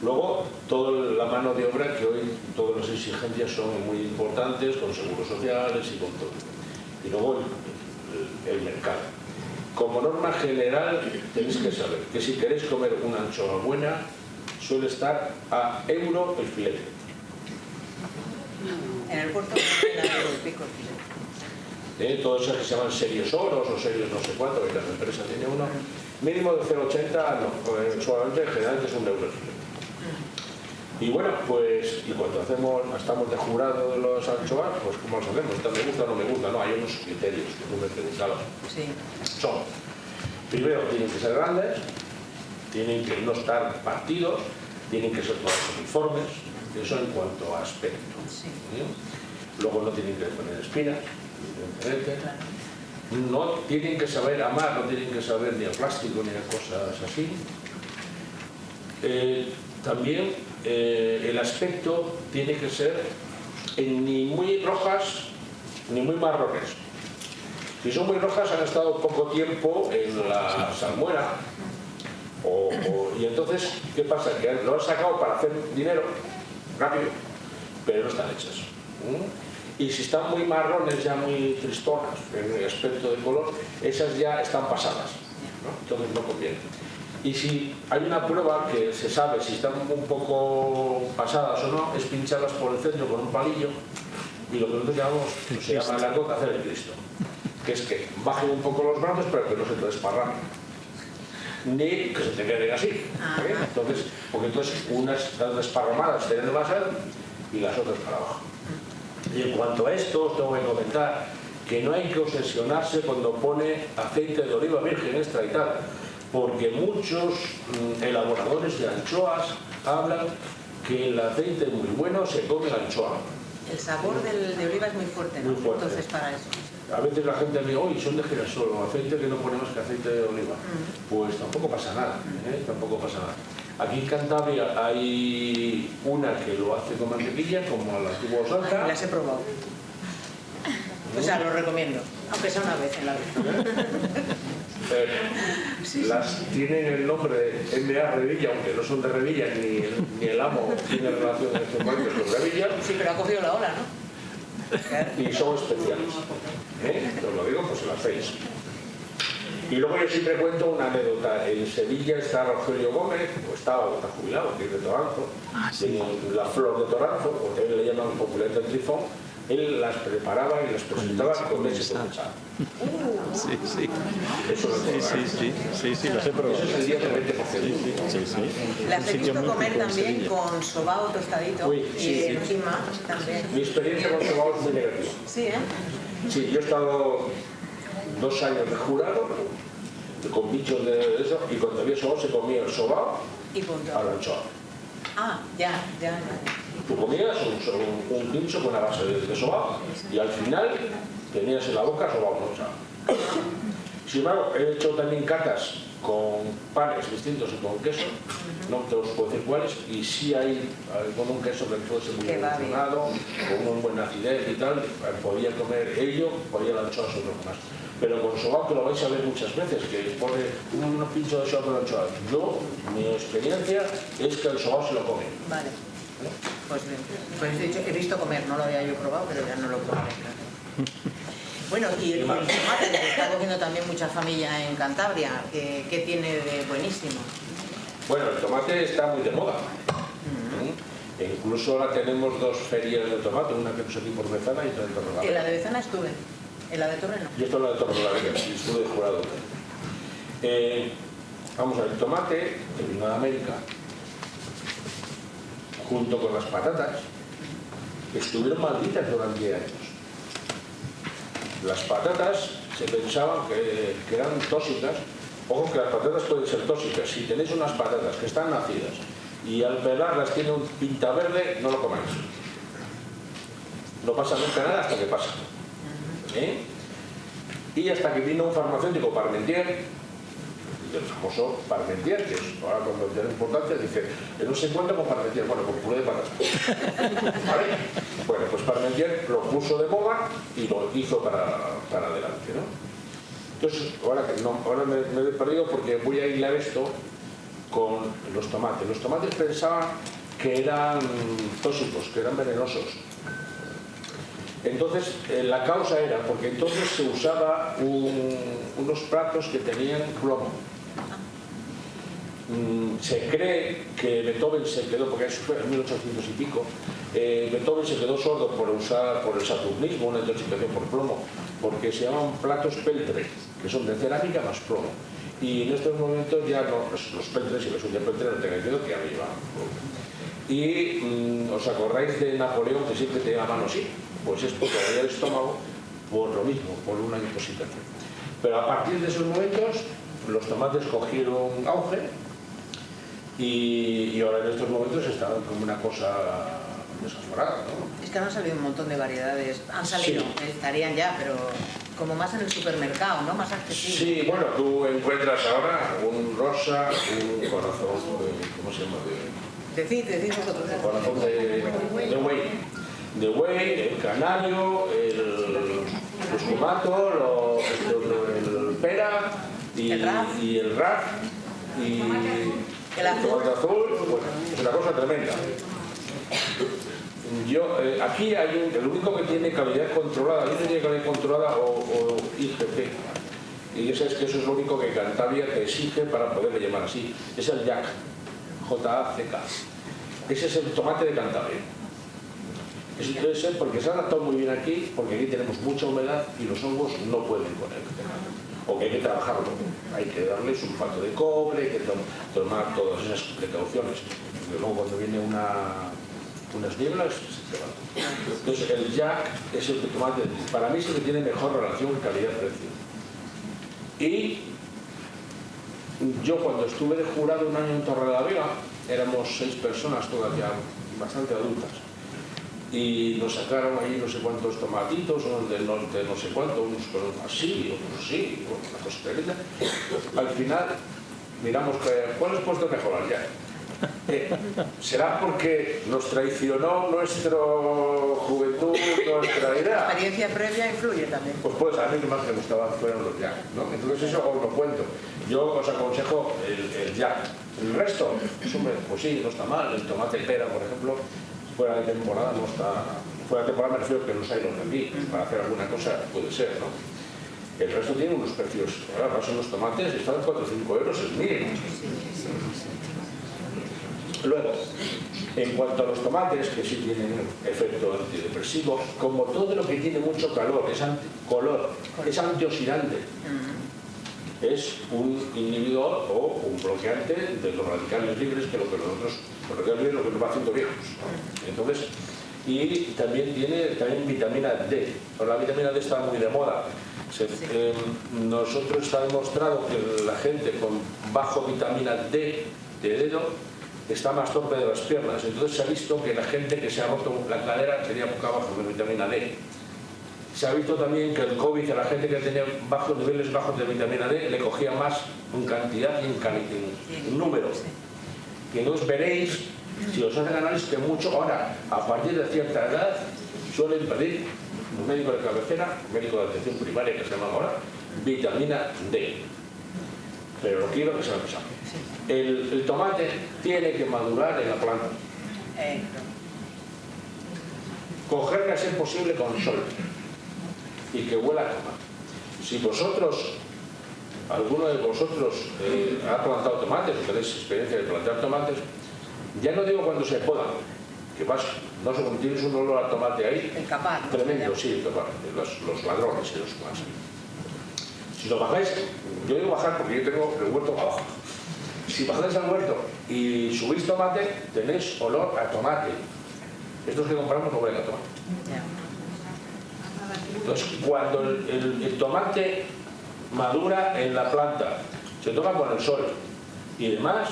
Luego, toda la mano de obra, que hoy todas las exigencias son muy importantes, con seguros sociales y con todo. Y luego el mercado. Como norma general, tenéis que saber que si queréis comer una anchoa buena, suele estar a euro el filete. En el puerto no hay euro y pico el filete. Todos esos que se llaman serios oros o serios no sé cuánto, que cada empresa tiene uno, mínimo de 0,80, no, solamente en general es un euro el filete. Y bueno, pues, y cuando estamos de jurado de los anchoas, pues ¿cómo los hacemos? ¿Esta me gusta o no me gusta? No, hay unos criterios que tú me preguntabas. Sí. Son, primero, tienen que ser grandes, tienen que no estar partidos, tienen que ser todos uniformes, eso en cuanto a aspecto. Sí. Luego no tienen que poner espinas, evidentemente. No tienen que saber amar, no tienen que saber ni a plástico ni a cosas así. También el aspecto tiene que ser ni muy rojas ni muy marrones. Si son muy rojas han estado poco tiempo en la salmuera y entonces, ¿qué pasa? Que lo han sacado para hacer dinero rápido, pero no están hechas. Y si están muy marrones, ya muy tristonas en el aspecto de color, esas ya están pasadas, ¿no? Entonces no conviene. Y si hay una prueba que se sabe si están un poco pasadas o no, es pincharlas por el centro con un palillo y lo que nosotros llamamos, se llama en la coca hacer el Cristo, que es que bajen un poco los brazos pero que no se te desparramen. ni que se te queden así. Entonces, porque entonces unas están desparramadas, tienen demasiado, y las otras para abajo. Y en cuanto a esto, os tengo que comentar que no hay que obsesionarse cuando pone aceite de oliva virgen extra y tal, porque muchos elaboradores de anchoas hablan que el aceite muy bueno se come la anchoa. El sabor de oliva es muy fuerte, ¿no? Muy fuerte. Entonces, para eso. A veces la gente me dice, oye, son de girasol o aceite que no ponemos que aceite de oliva. Pues tampoco pasa nada, tampoco pasa nada. Aquí en Cantabria hay una que lo hace con mantequilla, como a la antigua usanza. Las he probado. O sea, lo recomiendo, aunque sea una vez en la vida. Las tienen el nombre de M.A. Revilla, aunque no son de Revilla, ni el amo tiene relación en estos momentos con Revilla. Sí, pero ha cogido la ola, ¿no? Y son especiales. Os lo digo, pues se las hacéis. Y luego yo siempre cuento una anécdota. En Sevilla está Rogelio Gómez, o está jubilado, que es de Toranzo, en la flor de Toranzo, porque él le llaman popularmente el trifón. Él las preparaba y las presentaba con leche condensada. Sí, sí. Eso Sí, los he probado. Eso es el 10 del 20%. Las he visto comer también con sobao tostadito. Uy, y encima también. Mi experiencia con sobao es muy negativa. Sí, ¿eh? Sí, yo he estado 2 años de jurado con bichos de eso, y cuando había sobao se comía el sobao Y punto. a la anchoa. Ah, ya. Tú comías un pincho con una base de sobao y al final tenías en la boca sobao, ¿no? Sin embargo, he hecho también catas con panes distintos y con queso, no te los puedo decir cuáles, y sí hay con un queso que puede ser muy evolucionado, con un buen acidez y tal, podía comer ello, podía la anchoa sobre los demás. Pero con sobao, que lo vais a ver muchas veces, que pone un pincho de sobao con anchoa. Yo, mi experiencia es que el sobao se lo come. Vale. Pues bien. Pues he visto comer, no lo había yo probado, pero ya no lo probaré, claro. Bueno, y el tomate, que está cogiendo también mucha familia en Cantabria, ¿qué tiene de buenísimo? Bueno, el tomate está muy de moda. E incluso ahora tenemos 2 ferias de tomate, una que es aquí por Bezana y otra en Torrelavega. En la de Bezana estuve, en la de Torre no. Yo estoy en la de Torrelavega, y estuve de jurado. Vamos a ver, el tomate en Nueva América, junto con las patatas, estuvieron malditas durante años. Las patatas se pensaban que eran tóxicas. Ojo que las patatas pueden ser tóxicas. Si tenéis unas patatas que están nacidas y al pelarlas tiene un pinta verde, no lo comáis. No pasa nunca nada hasta que pasa. Y hasta que vino un farmacéutico, Parmentier, el famoso Parmentier, que es ahora cuando tiene importancia, dice que no se encuentra con Parmentier, bueno, con puré de patatas. ¿Vale? Bueno, pues Parmentier lo puso de moda y lo hizo para adelante, ¿no? Entonces, ahora me he perdido porque voy a hilar esto con los tomates. Los tomates pensaban que eran tóxicos, que eran venenosos. Entonces, la causa era porque entonces se usaba unos platos que tenían plomo. Se cree que Beethoven se quedó, porque eso fue en 1800 y pico, Beethoven se quedó sordo por el saturnismo, una intoxicación por plomo, porque se llaman platos peltre, que son de cerámica más plomo. Y en estos momentos ya no, los peltres, si les un peltre, no tengáis miedo que ya me llevan. Y os acordáis de Napoleón, que siempre tenía la mano así, pues es porque había el estómago por lo mismo, por una intoxicación. Pero a partir de esos momentos los tomates cogieron auge y ahora en estos momentos están como una cosa desaforada, ¿no? Es que han salido un montón de variedades, han salido, Sí. estarían ya, pero como más en el supermercado, ¿no? Más accesible. Sí, bueno, tú encuentras ahora un rosa, un corazón, ¿cómo se llama? Decid vosotros. El corazón de buey. De buey, el canario, el espumato, el pera y el raf y el azul. tomate azul. Bueno, es una cosa tremenda. Aquí hay el único que tiene calidad controlada, yo tiene calidad controlada o IGP. Y eso es lo único que Cantabria te exige para poderle llamar así. Es el JACK, J-A-C-K. Ese es el tomate de Cantabria. Eso debe ser porque se ha adaptado muy bien aquí, porque aquí tenemos mucha humedad y los hongos no pueden con él. o que hay que trabajarlo. Hay que darle sulfato de cobre, hay que tomar todas esas precauciones. Porque luego cuando viene unas nieblas, se va. Entonces el Jack es el tomate, para mí sí que tiene mejor relación calidad-precio. Y yo cuando estuve de jurado un año en Torrelavega, éramos 6 personas, todas ya bastante adultas, y nos sacaron ahí no sé cuántos tomatitos, unos del norte no sé cuántos, unos así, otros así, una cosa tremenda. Al final miramos ¿cuál es puesto mejor al Jack? ¿Será porque nos traicionó nuestra juventud, nuestra idea? La experiencia previa influye también. Pues a mí lo más que me gustaba fueron los Jack, ¿no? Entonces eso os lo cuento. Yo os aconsejo el Jack. El resto, pues sí, no está mal. El tomate pera, por ejemplo, fuera de temporada no está... Fuera de temporada me refiero que los hay los de aquí. Para hacer alguna cosa puede ser, ¿no? El resto tiene unos precios. Ahora son los tomates, están 4 o 5 euros el mínimo. Luego, en cuanto a los tomates, que sí tienen efecto antidepresivo, como todo lo que tiene mucho calor, es antioxidante, es un inhibidor o un bloqueante de los radicales libres, que los radicales libres lo que nos va haciendo viejos. Entonces, y también tiene vitamina D. La vitamina D está muy de moda. Nosotros está demostrado que la gente con bajo vitamina D de dedo está más torpe de las piernas. Entonces se ha visto que la gente que se ha roto la cadera tenía poca baja de vitamina D. Se ha visto también que el COVID, a la gente que tenía niveles bajos de vitamina D, le cogía más en cantidad y en número. Y entonces veréis, si os hacen análisis, que mucho, ahora, a partir de cierta edad, suelen pedir un médico de cabecera, un médico de atención primaria que se llama ahora, vitamina D. Pero lo quiero que se me pasa. El tomate tiene que madurar en la planta. Cogerle a ser posible con sol y que huela a tomate. Si vosotros, alguno de vosotros ha plantado tomates o tenéis experiencia de plantar tomates, ya no digo cuando se podan, que vas, no sé, cuando tienes un olor a tomate ahí, el capar, tremendo, sí, el capar, los ladrones y los más. Si lo bajáis, yo digo bajar porque yo tengo el huerto abajo. Si bajáis al huerto y subís tomate, tenéis olor a tomate. Estos que compramos no huelen a tomate. Entonces, cuando el tomate madura en la planta, se toma con el sol y demás,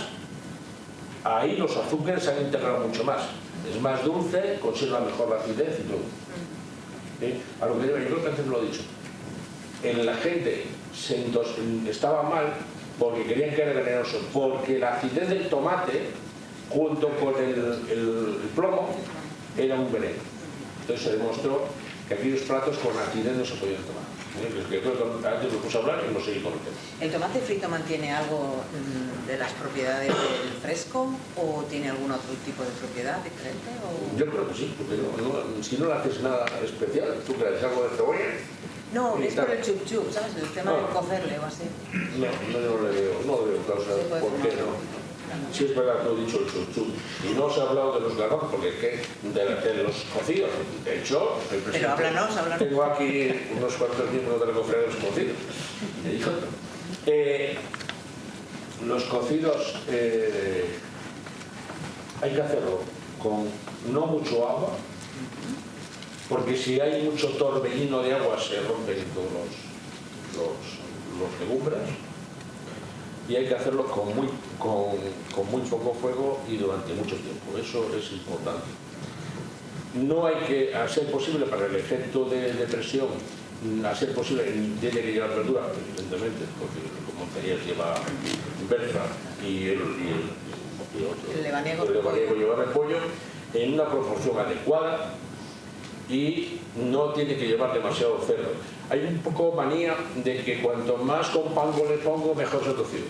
ahí los azúcares se han integrado mucho más. Es más dulce, conserva mejor la acidez y todo. ¿Sí? A lo que yo creo que antes lo he dicho. En la gente estaba mal porque querían que era venenoso, porque la acidez del tomate junto con el plomo era un veneno. Entonces se demostró que aquellos platos con acidez no se podían tomar. Que creo que antes lo puse a hablar y no seguí con el tema. ¿El tomate frito mantiene algo de las propiedades del fresco o tiene algún otro tipo de propiedad diferente? O... Yo creo que sí, porque si no le haces nada especial, tú que le haces algo de cebolla. No, es por el chup chup, ¿sabes? El tema de cocerle o así. No le veo causa. ¿Por qué no? Sí es verdad que he dicho el chup chup. Y no os he hablado de los garbanzos, porque es que de los cocidos. De hecho, pero háblanos. Tengo aquí unos cuantos miembros de la cofradía de los cocidos. Los cocidos hay que hacerlo con no mucho agua, porque si hay mucho torbellino de agua se rompen todos los legumbres, y hay que hacerlo con muy poco fuego y durante mucho tiempo. Eso es importante. No hay que, a ser posible, para el efecto de presión, a ser posible, tiene que llevar verdura, evidentemente, porque como tenías lleva berza y el lebaniego lleva repollo en una proporción adecuada y no tiene que llevar demasiado cerdo. Hay un poco manía de que cuanto más con pango le pongo, mejor se cocido.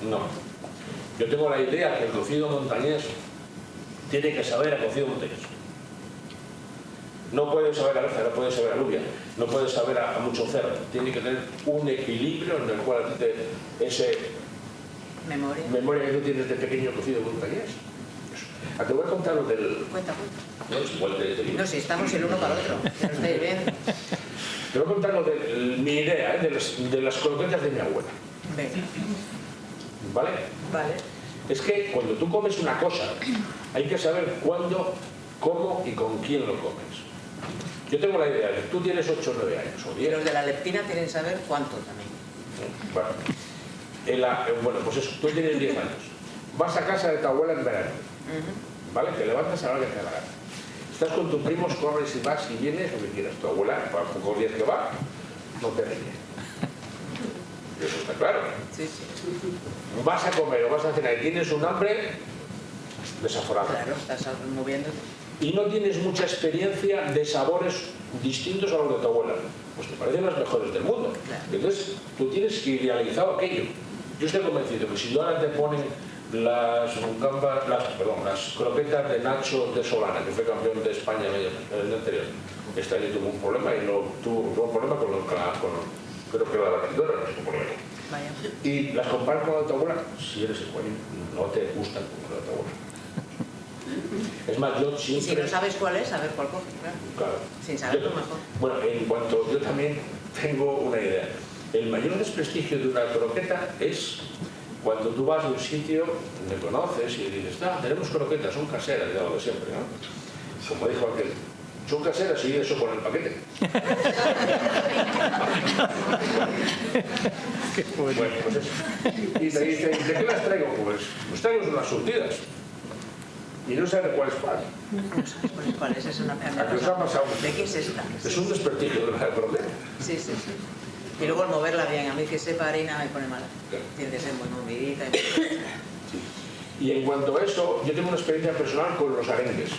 No. Yo tengo la idea que el cocido montañés tiene que saber a cocido montañés. No puede saber a berza, no puede saber a alubia, no puede saber a mucho cerdo. Tiene que tener un equilibrio en el cual ese memoria que tú tienes de pequeño cocido montañés. Te voy a contar lo del... Cuenta. No, es igual de... No, si estamos el uno para el otro. Ya lo estáis viendo. Te voy a contar mi idea de las croquetas de mi abuela. Venga. ¿Vale? Vale. Es que cuando tú comes una cosa, hay que saber cuándo, cómo y con quién lo comes. Yo tengo la idea de que tú tienes 8 o 9 años, o Y 10. los de la leptina tienen que saber cuánto también. Bueno, pues eso, tú tienes 10 años. Vas a casa de tu abuela en verano. ¿Vale? Te levantas a la hora que te da la gana. Estás con tus primos, corres y vas y vienes, lo que quieras. Tu abuela, para pocos días que va, no te riñe. Eso está claro. Sí, sí. Vas a comer o vas a cenar y tienes un hambre desaforado. Claro, estás moviéndote. Y no tienes mucha experiencia de sabores distintos a los de tu abuela. Pues te parecen las mejores del mundo. Claro. Entonces, tú tienes que idealizar aquello. Yo estoy convencido que si ahora te ponen las croquetas de Nacho de Solana, que fue campeón de España el año anterior, este año tuvo un problema y no tuvo un problema con creo que la batidora, no tuvo problema. Vaya. Y las comparas con la de tu abuela, si eres español, no te gustan como la de tu abuela. Es más, yo Y si siempre... no sabes cuál es, a ver cuál coges, claro. Claro. Sin saberlo mejor. Bueno, en cuanto yo también tengo una idea. El mayor desprestigio de una croqueta es cuando tú vas a un sitio, me conoces y dices, tenemos croquetas, son caseras, de lo de siempre, ¿no? Como dijo aquel, son caseras y eso con el paquete. Bueno, pues eso. Y te dicen, ¿de qué las traigo? Pues traigo unas surtidas. Y no sabe cuál es cuál. No sabes cuál es, es una ¿A qué os ha pasado? ¿De qué es esta? Es un desprestigio de la croqueta. Sí, sí, sí. Y luego el moverla bien, a mí que sepa harina me pone mala. Tiene que ser muy movidita. Y en cuanto a eso, yo tengo una experiencia personal con los arengues.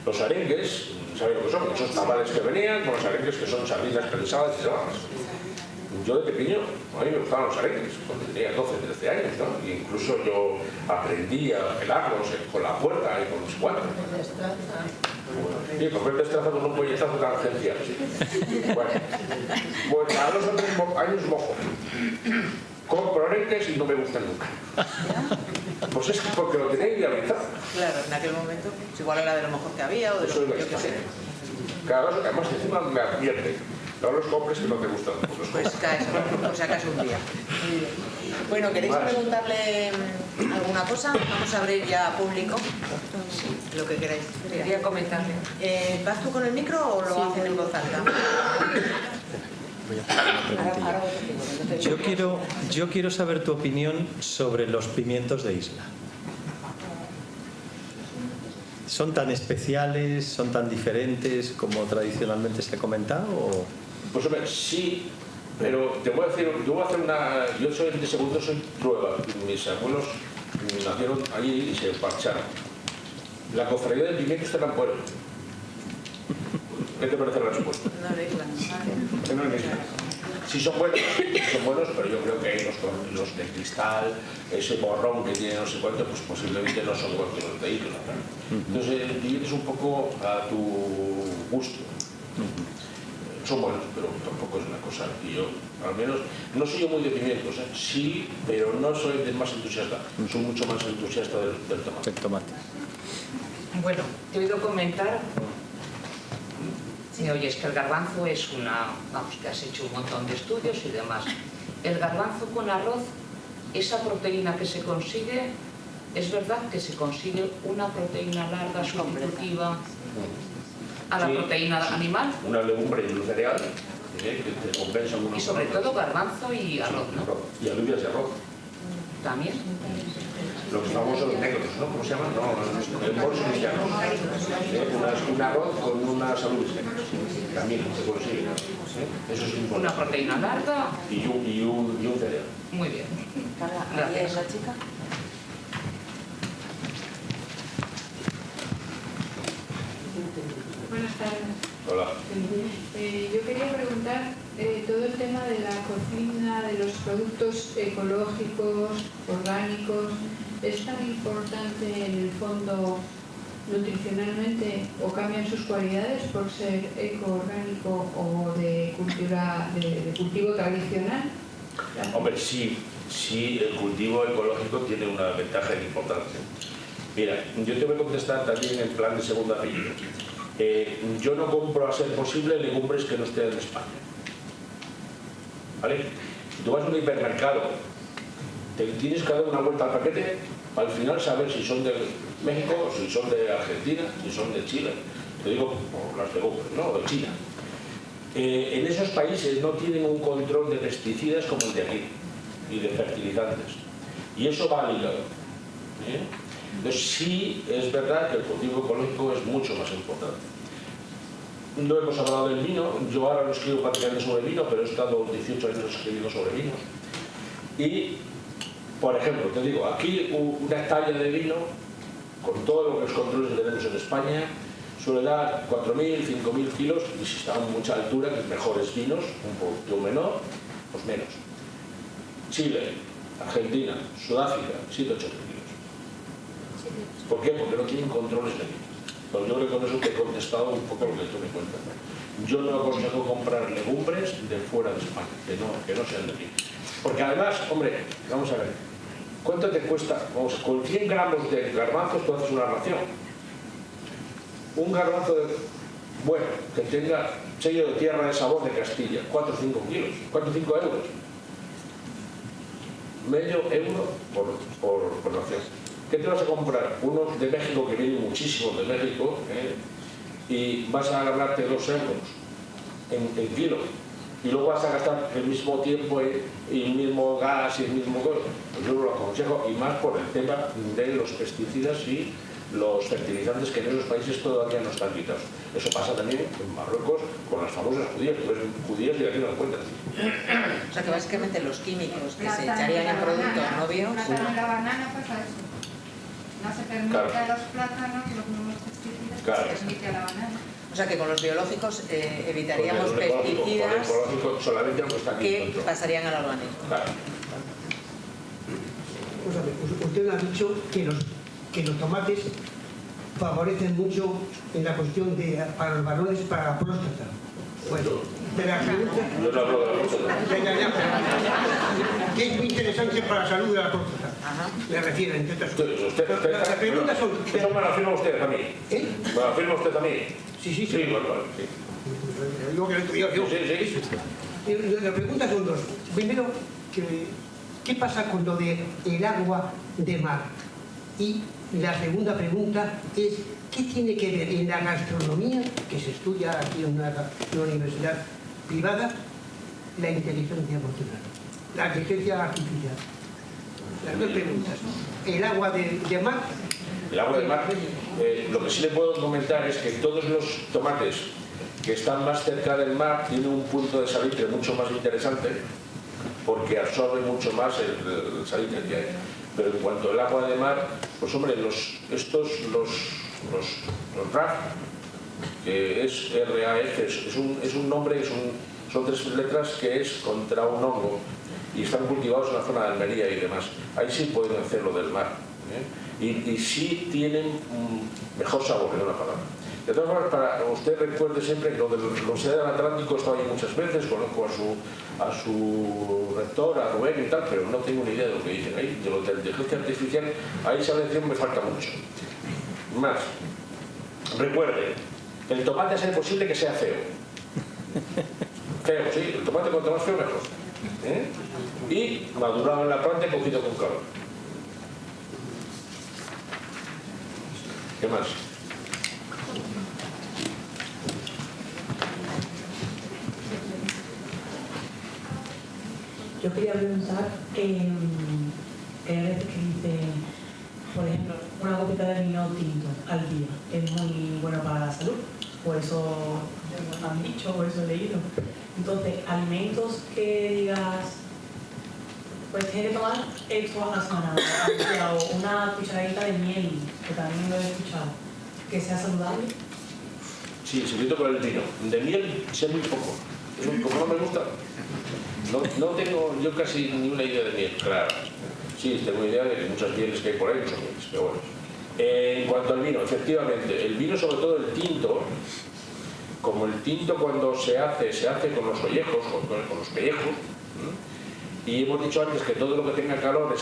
Los arengues, ¿sabéis lo que son? Esos tamales que venían con los arengues que son sardinas prensadas y saladas. Yo de pequeño, a mí me gustaban los arengues, cuando tenía 12, 13 años, ¿no? E incluso yo aprendí a pelarlos con la puerta y con los cuatro. Sí, con el destrazo con un puñetazo de tangencia. ¿Sí? Bueno, pues a los 3 años mojo. Compro arenques y no me gustan nunca. Pues es porque lo tenía idealizado. Claro, en aquel momento, pues igual era de lo mejor que había o de Eso lo es que yo qué sé. Cada vez que además encima me advierte. No los compres que no te gustan. Pues caes, por si acaso un día. Bueno, ¿queréis preguntarle alguna cosa? Vamos a abrir ya a público. Lo que queráis. Quería comentarle. ¿Vas tú con el micro o lo hacen en voz alta? Yo quiero saber tu opinión sobre los pimientos de isla. ¿Son tan especiales, son tan diferentes como tradicionalmente se ha comentado? ¿O? Pues hombre, sí, pero te voy a decir, yo soy de segundo, soy prueba. Mis abuelos nacieron allí y se parcharon. La cofradía del pimiento está en Pueblo. ¿Qué te parece la respuesta? No le isla. Que no es misma. Sí son buenos, pero yo creo que los de cristal, ese borrón que tiene no sé cuánto, pues posiblemente no son buenos los de isla. Entonces el pimiento es un poco a tu gusto. Son buenos, pero tampoco es una cosa. Y yo, al menos, no soy yo muy de pimientos, ¿eh? Sí, pero no soy el más entusiasta. Soy mucho más entusiasta del tomate. El tomate. Bueno, te he oído comentar, si oyes que el garbanzo es vamos, que has hecho un montón de estudios y demás. El garbanzo con arroz, esa proteína que se consigue, es verdad que se consigue una proteína larga, sustitutiva a la proteína animal. Una legumbre y un cereal que te compensa uno. Y sobre todo garbanzo y arroz, ¿no? Y alubias y arroz. También. Los famosos negros, ¿no? ¿Cómo se llaman? No, el bolso cristiano. Un arroz con unas alubias negras. También se consigue. Eso es importante. Una proteína larga. Y un cereal. Muy bien. Gracias. ¿La chica? Buenas tardes. Hola. Yo quería preguntar todo el tema de la cocina, de los productos ecológicos, orgánicos, ¿es tan importante en el fondo nutricionalmente o cambian sus cualidades por ser eco-orgánico o de cultivo tradicional? Hombre, sí, el cultivo ecológico tiene una ventaja importante. Mira, yo te voy a contestar también en plan de segundo apellido. Yo no compro, a ser posible, legumbres que no estén en España. ¿Vale? Si tú vas a un hipermercado, te tienes que dar una vuelta al paquete, al final saber si son de México, si son de Argentina, si son de Chile. Te digo por las legumbres, ¿no? De China. En esos países no tienen un control de pesticidas como el de aquí, y de fertilizantes. Y eso va ligado. Entonces sí es verdad que el cultivo ecológico es mucho más importante. No hemos hablado del vino, yo ahora no escribo prácticamente sobre vino, pero he estado 18 años escribiendo sobre vinos. Y, por ejemplo, te digo, aquí una hectárea de vino, con todos los controles que tenemos en España, suele dar 4.000, 5.000 kilos, y si está a mucha altura, mejores vinos, un producto menor, pues menos. Chile, Argentina, Sudáfrica, 7-8 kilos. ¿Por qué? Porque no tienen controles de vino. Pues yo creo que con eso te he contestado un poco lo que tú me cuentas. Yo no aconsejo comprar legumbres de fuera de España, que no sean de aquí. Porque además, hombre, vamos a ver, ¿cuánto te cuesta? Vamos, con 100 gramos de garbanzos tú haces una ración. Un garbanzo bueno, que tenga sello de tierra de sabor de Castilla, 4 o 5 kilos, 4 o 5 euros. Medio euro por ración. ¿Qué te vas a comprar? Uno de México, que viene muchísimo de México, y vas a ganarte 2 euros en kilo. Y luego vas a gastar el mismo tiempo y el mismo gas y el mismo todo. Pues yo no lo aconsejo, y más por el tema de los pesticidas y los fertilizantes que en esos países todavía no están quitados. Eso pasa también en Marruecos con las famosas judías, que ves judías y aquí no lo encuentras. O sea que básicamente los químicos que se echarían en productos no bio... En la banana pasa eso. No se permite a los plátanos los nuevos pesticidas, se permite a la banana. O sea que con los biológicos evitaríamos pesticidas que pasarían al organismo. Claro. Usted ha dicho que los tomates favorecen mucho en la cuestión para los varones, para la próstata. Bueno, de la pregunta... Yo no hablo de la próstata. Que es muy interesante para la salud de la próstata. Me refiero, entre otras cosas. Las preguntas son... ¿Eso me lo afirma usted a mí? ¿Me lo afirma usted a mí? Sí. Bueno, Las preguntas son 2. Primero, ¿qué pasa con lo del agua de mar? Y la segunda pregunta es, ¿qué tiene que ver en la gastronomía, que se estudia aquí en una universidad privada, la inteligencia emocional, la inteligencia artificial? Las 2 preguntas. El agua de mar. El agua de mar, lo que sí le puedo comentar es que todos los tomates que están más cerca del mar tienen un punto de salitre mucho más interesante, porque absorbe mucho más el salitre que hay. Pero en cuanto al agua de mar, pues hombre, los RAF, que es RAF, es un nombre, son 3 letras que es contra un hongo, y están cultivados en la zona de Almería y demás. Ahí sí pueden hacer lo del mar, y sí tienen mejor sabor, en una palabra. De todas formas, para usted recuerde siempre que lo de la Universidad del Atlántico he estado ahí muchas veces, conozco a su rector, a Rubén y tal, pero no tengo ni idea de lo que dicen ahí. De lo de la inteligencia artificial, ahí esa lección me falta mucho. Más, recuerde, el tomate es posible que sea feo. Feo, sí, el tomate cuanto más feo mejor. Y madurado en la planta y cogido con calor. ¿Qué más? Yo quería preguntar que hay veces que dice, por ejemplo, una copita de vino tinto al día es muy bueno para la salud, por eso me han dicho, por eso he leído. Entonces, alimentos que digas, pues tienes que tomar esto a la semana, o una cucharadita de miel, que también lo he escuchado, que sea saludable. Sí, se meto con el vino. De miel sé muy poco. Como no me gusta, no tengo yo casi ni una idea de miel, claro. Sí, tengo idea de que muchas mieles que hay por ahí no son mieles, pero bueno. En cuanto al vino, efectivamente, el vino, sobre todo el tinto, como el tinto cuando se hace con los ollejos, con los pellejos, y hemos dicho antes que todo lo que tenga calor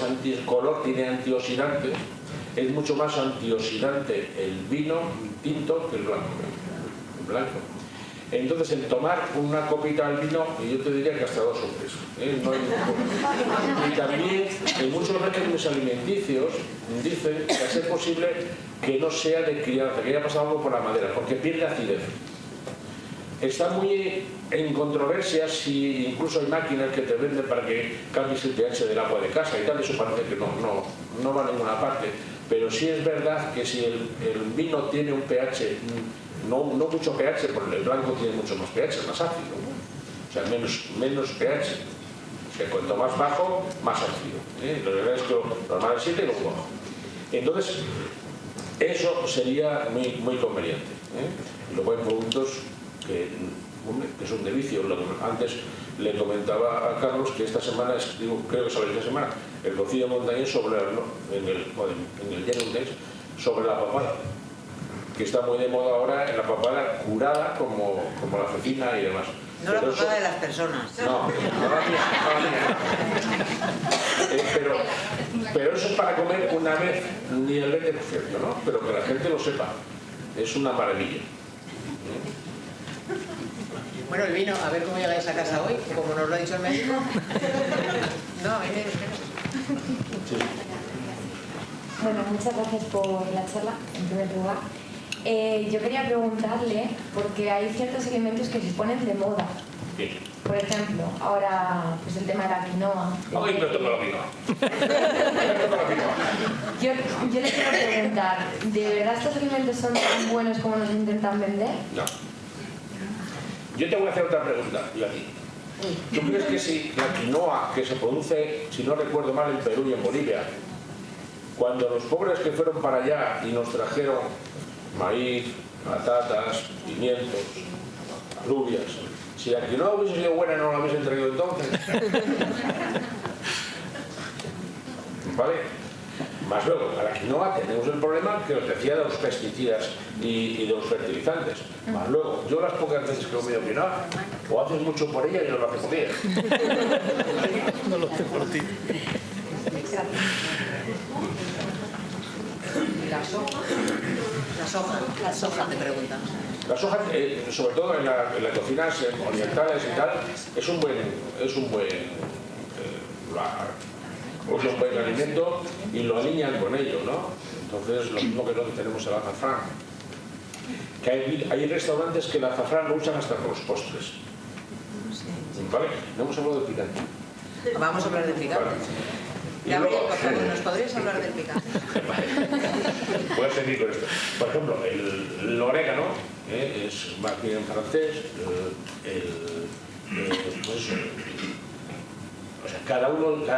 color tiene antioxidantes, es mucho más antioxidante el vino tinto que el blanco. blanco. Entonces, el tomar una copita al vino, yo te diría que hasta 2 o 3, no hay ningún problema. Y también, en muchos regímenes alimenticios dicen que a ser posible que no sea de crianza, que haya pasado algo por la madera, porque pierde acidez. Está muy en controversia si incluso hay máquinas que te venden para que cambies el pH del agua de casa y tal, eso parece que no va a ninguna parte. Pero sí es verdad que si el vino tiene un pH, no mucho pH, porque el blanco tiene mucho más pH, más ácido, ¿no? O sea, menos pH. O sea, cuanto más bajo, más ácido. Lo verdad es que lo normal es 7 y luego bajo. Entonces, eso sería muy conveniente. Y luego hay productos que son de vicio. Antes le comentaba a Carlos que esta semana, creo que sobre esta semana, el cocido montañés en el Yenundés sobre la papada, que está muy de moda ahora en la papada curada como la cecina y demás. No la papada de las personas. No la mía. Pero eso es para comer una vez, ni el 20%, ¿no? Pero que la gente lo sepa. Es una maravilla. Bueno, el vino, a ver cómo llegáis a casa hoy, como nos lo ha dicho el médico. No, a mí me Bueno, muchas gracias por la charla, en primer lugar. Yo quería preguntarle, porque hay ciertos alimentos que se ponen de moda. Sí. Por ejemplo, ahora pues el tema de la quinoa. Hoy no toco la quinoa. Yo le quiero preguntar, ¿de verdad estos alimentos son tan buenos como nos intentan vender? No. Yo te voy a hacer otra pregunta, yo a ti. ¿Tú crees que si la quinoa que se produce, si no recuerdo mal, en Perú y en Bolivia, cuando los pobres que fueron para allá y nos trajeron maíz, patatas, pimientos, alubias, si la quinoa hubiese sido buena no la hubiesen traído entonces? ¿Vale? Más luego, a la quinoa tenemos el problema que os decía de los pesticidas y de los fertilizantes. Más luego, yo las pocas veces que he comido quinoa, o haces mucho por ella y no lo haces por ella. No lo hace por ti. La soja, te preguntan. La soja, sobre todo en las cocinas orientales y tal, es un buen alimento y lo alinean con ello, ¿no? Entonces, lo mismo que nosotros tenemos el azafrán. Que hay restaurantes que el azafrán lo usan hasta con los postres. ¿Vale? No hemos hablado del picante. Vamos a hablar del picante. Y Gabriel, luego, por favor, ¿nos podrías hablar del picante? Voy a seguir con esto. Por ejemplo, el orégano es más bien en francés. Pues eso. O sea, cada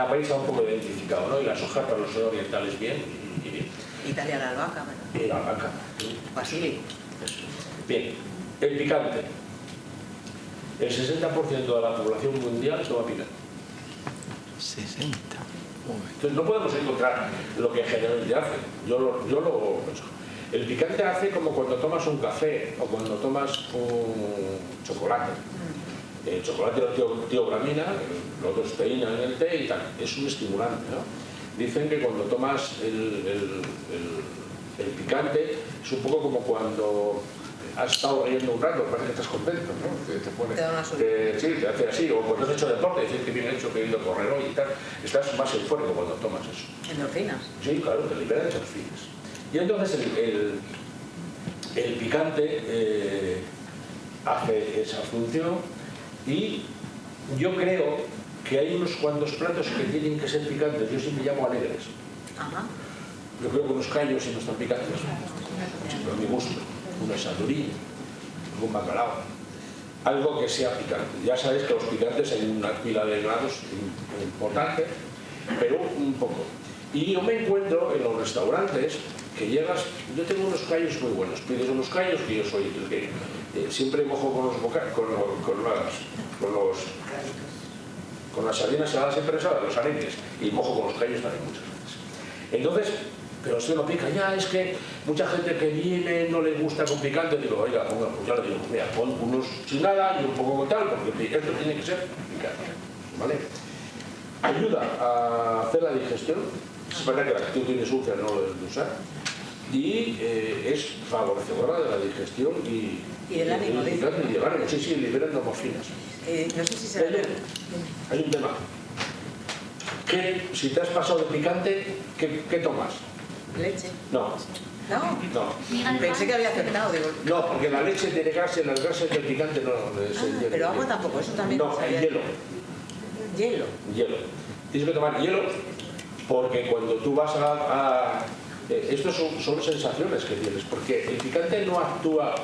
país está un poco identificado, ¿no? Y la soja para los orientales bien y bien. Italia, la albahaca, ¿verdad? Y la albahaca. Basílico. Bien, el picante. El 60% de la población mundial toma picante. 60. Entonces no podemos encontrar lo que generalmente hace. Yo lo pienso. El picante hace como cuando tomas un café o cuando tomas un chocolate. El chocolate lo tiogramina, lo tosteína en el té y tal. Es un estimulante, ¿no? Dicen que cuando tomas el picante es un poco como cuando has estado riendo un rato, parece que estás contento, ¿no? Te da una subida. sí, te hace así. O cuando has hecho deporte, decir que bien hecho, que he ido a correr hoy y tal. Estás más eufórico cuando tomas eso. Endorfinas. Sí, claro, te libera endorfinas. Y entonces el picante hace esa función y yo creo que hay unos cuantos platos que tienen que ser picantes. Yo siempre llamo alegres. Ajá. Yo creo que unos callos si no están picantes, pero a mi gusto. Una saldurín, un bacalao, algo que sea picante. Ya sabéis que los picantes hay una pila de grados importante, pero un poco. Y yo me encuentro en los restaurantes que llegas, yo tengo unos callos muy buenos, pides unos callos, que yo soy el que siempre mojo con las sardinas saladas empresadas, los arenques, y mojo con los callos también muchas veces. Entonces, pero si no pica, ya es que mucha gente que viene no le gusta con picante, digo, oiga, pues ya le digo, mira, pon unos sin nada y un poco con tal, porque esto tiene que ser picante, ¿vale? Ayuda a hacer la digestión, es verdad que la que tú tienes úlcera no lo debes de usar, y es favorecedora de la digestión y del ánimo. Y del ánimo, sí, liberan endorfinas. No sé si se hay un tema. Si te has pasado de picante, ¿qué tomas? Leche. No. No. Pensé que había aceptado, digo. No, porque la leche tiene gas y las gases del picante no. Pero agua tampoco, eso también. No, hielo. Hielo. Tienes que tomar hielo porque cuando tú vas estos son sensaciones que tienes, porque el picante no actúa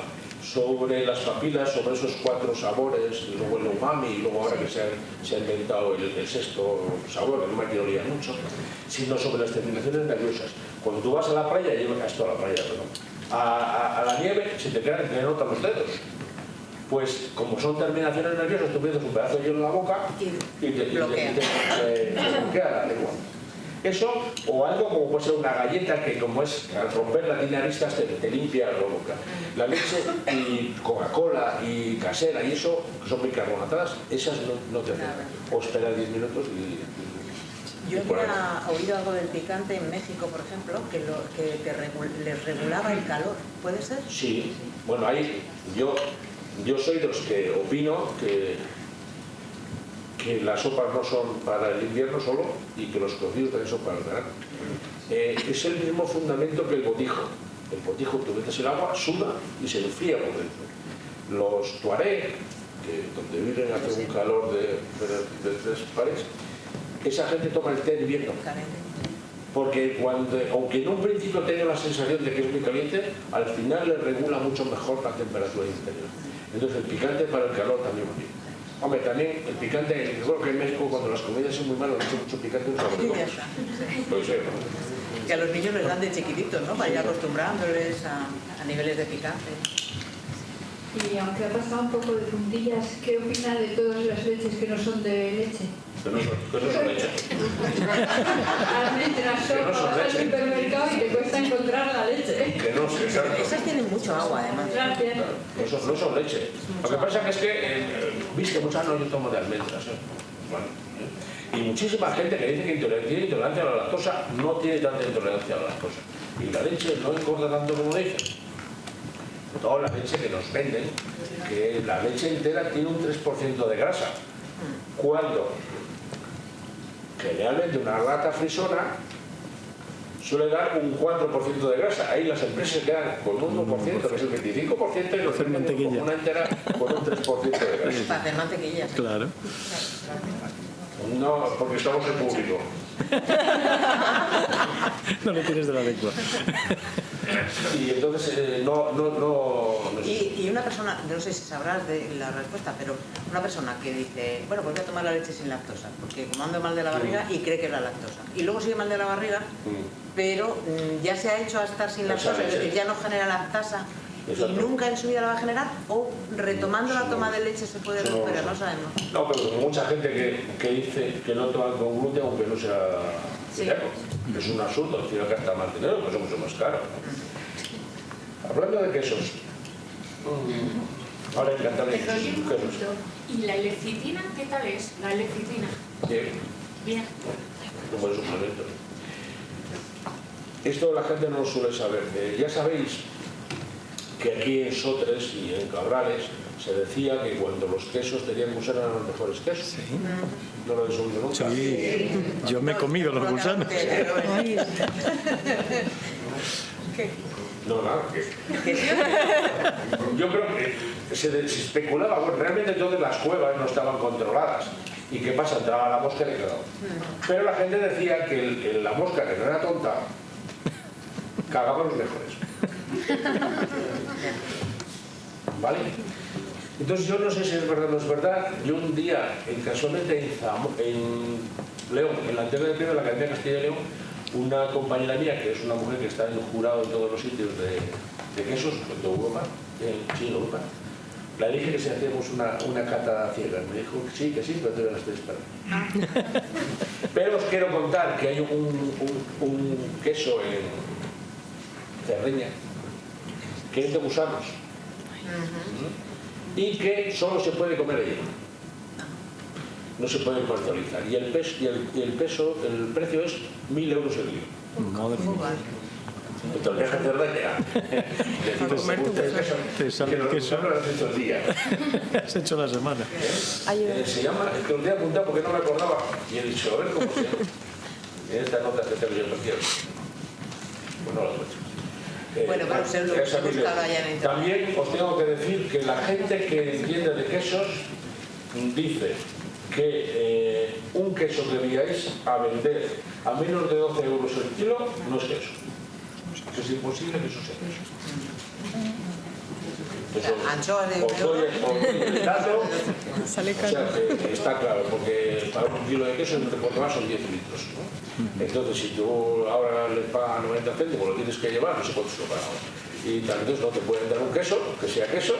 sobre las papilas, sobre esos 4 sabores, luego el umami y luego ahora que se ha inventado el sexto sabor, que no me quiero liar mucho, sino sobre las terminaciones nerviosas. Cuando tú vas a la playa, a la nieve, se te notan los dedos. Pues como son terminaciones nerviosas, tú piensas un pedazo de hielo en la boca y te bloquea la lengua. Eso, o algo como puede ser una galleta que como es al romperla tiene aristas, te limpia la boca. La leche y Coca-Cola y casera y eso, que son bicarbonatadas, esas no te hacen. O esperar 10 minutos y yo había oído algo del picante en México, por ejemplo, que les regulaba el calor. ¿Puede ser? Sí. Bueno, ahí yo soy de los que opino que las sopas no son para el invierno solo y que los cocidos también son para el verano. Es el mismo fundamento que el botijo. El botijo, tú metes el agua, suda y se enfría por dentro. Los tuareg, donde viven hace un calor de 3 pares, esa gente toma el té hirviendo. Porque aunque en un principio tenga la sensación de que es muy caliente, al final le regula mucho mejor la temperatura interior. Entonces el picante para el calor también va bien. Hombre, también el picante, creo que en México cuando las comidas son muy malas, le mucho picante un sabor. Puede ser, ¿no? Que a los niños les dan de chiquititos, ¿no? Para ir acostumbrándoles a niveles de picante. Y aunque ha pasado un poco de puntillas, ¿qué opina de todas las leches que no son de leche? Que no son leche. Vas al supermercado y te cuesta encontrar la leche. Que no, exacto. Esas tienen mucho agua, además. Gracias. No son leche. Lo que pasa es que, viste, muchas no yo tomo de almendras. Bueno, y muchísima gente que dice que tiene intolerancia a la lactosa no tiene tanta intolerancia a la lactosa. Y la leche no engorda tanto como dicen. Toda la leche que nos venden, que la leche entera tiene un 3% de grasa. Cuando generalmente una lata frisona suele dar un 4% de grasa. Ahí las empresas quedan con un 1%, que es el 25%, y nos venden como una entera con un 3% de grasa. Para hacer mantequilla. Claro. No, porque estamos en público. No le tienes de la lengua. Y entonces Y una persona, no sé si sabrás de la respuesta, pero una persona que dice, bueno, pues voy a tomar la leche sin lactosa, porque como ando mal de la barriga y cree que es la lactosa. Y luego sigue mal de la barriga, pero ya se ha hecho a estar sin lactosa, es decir, ya no genera lactasa. Exacto. Y nunca en su vida la va a generar, o retomando la toma de leche se puede recuperar, no sabemos. No, pero como mucha gente que dice que no toma con gluten aunque no sea celíaco, que es un absurdo, al final gasta más dinero, pues es mucho más caro. Hablando de quesos, ahora encantan los quesos. ¿Y la lecitina qué tal es? La lecitina. Bien. Bien. Un buen suplemento. Esto la gente no lo suele saber. Ya sabéis que aquí en Sotres y en Cabrales se decía que cuando los quesos tenían gusano eran los mejores quesos. Sí. ¿No lo habéis oído nunca? Sí. Yo me he comido los gusanos. No, nada, yo creo que se especulaba, bueno, realmente entonces las cuevas no estaban controladas. ¿Y qué pasa? Entraba la mosca y le quedaba. Pero la gente decía que la mosca, que no era tonta, cagaba los mejores. ¿Vale? Entonces yo no sé si es verdad o no es verdad. Yo un día, casualmente en León, en la antena de Piedra de la Academia de Castilla y León, una compañera mía, que es una mujer que está en el jurado en todos los sitios de quesos de Europa, en Europa, le dije que si hacíamos una cata ciega. Me dijo que sí, pero todavía la estoy esperando. Pero os quiero contar que hay un queso en Cerdeña que es de gusanos y que solo se puede comer allí. No se puede comercializar. Y el precio es 1.000 euros el kilo. Madre mía. Te lo dejas hacer daño. Te sale el queso. Que lo has hecho el día. Has hecho la semana. Se llama, es que lo he apuntado porque no me acordaba. Y he dicho, a ver cómo se llama. En esta nota que tengo yo prefiero. Pues no lo he hecho. Bueno, pero se lo he buscado allá en internet. También os tengo que decir que la gente que entiende de quesos dice que un queso que vayáis a vender a menos de 12 euros el kilo no es queso. Es imposible que eso sea queso. Anchoa de os doy el dato, o sea que está claro, porque para un kilo de queso no te puede tomar son 10 litros, ¿no? Entonces si tú ahora les pagas 90 céntimos, lo tienes que llevar, no sé cuánto se lo pagan. Y tal, entonces no te pueden dar un queso, que sea queso,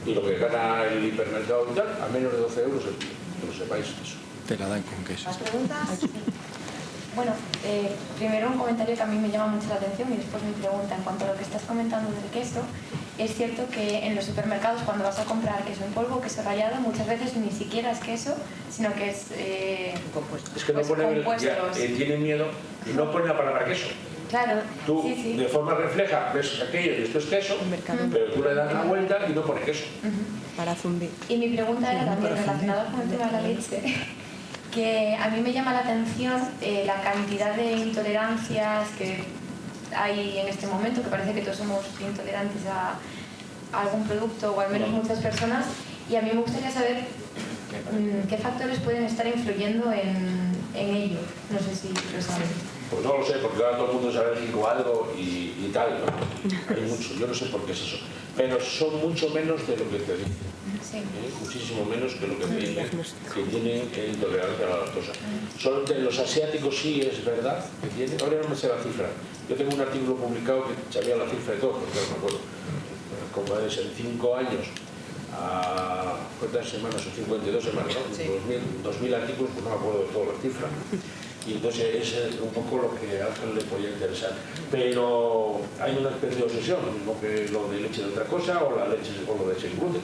y lo que gana el hipermercado y tal, a menos de 12 euros el kilo, que lo sepáis eso. Te la dan con queso. ¿Más preguntas? Bueno, primero un comentario que a mí me llama mucho la atención y después mi pregunta en cuanto a lo que estás comentando del queso. Es cierto que en los supermercados cuando vas a comprar queso en polvo, queso rallado, muchas veces ni siquiera es queso, sino que es compuesto. Es que no ponen, tienen miedo y no ponen la palabra queso. Claro, tú sí. De forma refleja ves aquello y esto es queso, pero tú le das la vuelta y no pone queso. Para zumbi. Y mi pregunta era también relacionada con el tema de la leche, que a mí me llama la atención la cantidad de intolerancias que hay en este momento, que parece que todos somos intolerantes a algún producto o al menos muchas personas, y a mí me gustaría saber qué factores pueden estar influyendo en ello. No sé si lo saben. Pues no lo sé, porque ahora todo el mundo es alérgico a algo y tal, ¿no? Hay mucho, yo no sé por qué es eso. Pero son mucho menos de lo que te dicen. Sí. Muchísimo menos que lo que te dicen, que tienen intolerancia a la lactosa. Solo de los asiáticos sí es verdad que tienen. Ahora no me sé la cifra. Yo tengo un artículo publicado que sabía la cifra de todo, porque no me acuerdo. Como es en 5 años, a ¿cuántas semanas? O 52 semanas, ¿no? Sí. 2000 artículos, pues no me acuerdo de todas las cifras. Y entonces es un poco lo que a alguien le podía interesar. Pero hay una especie de obsesión, lo mismo que lo de leche de otra cosa o la leche o lo de leche sin gluten.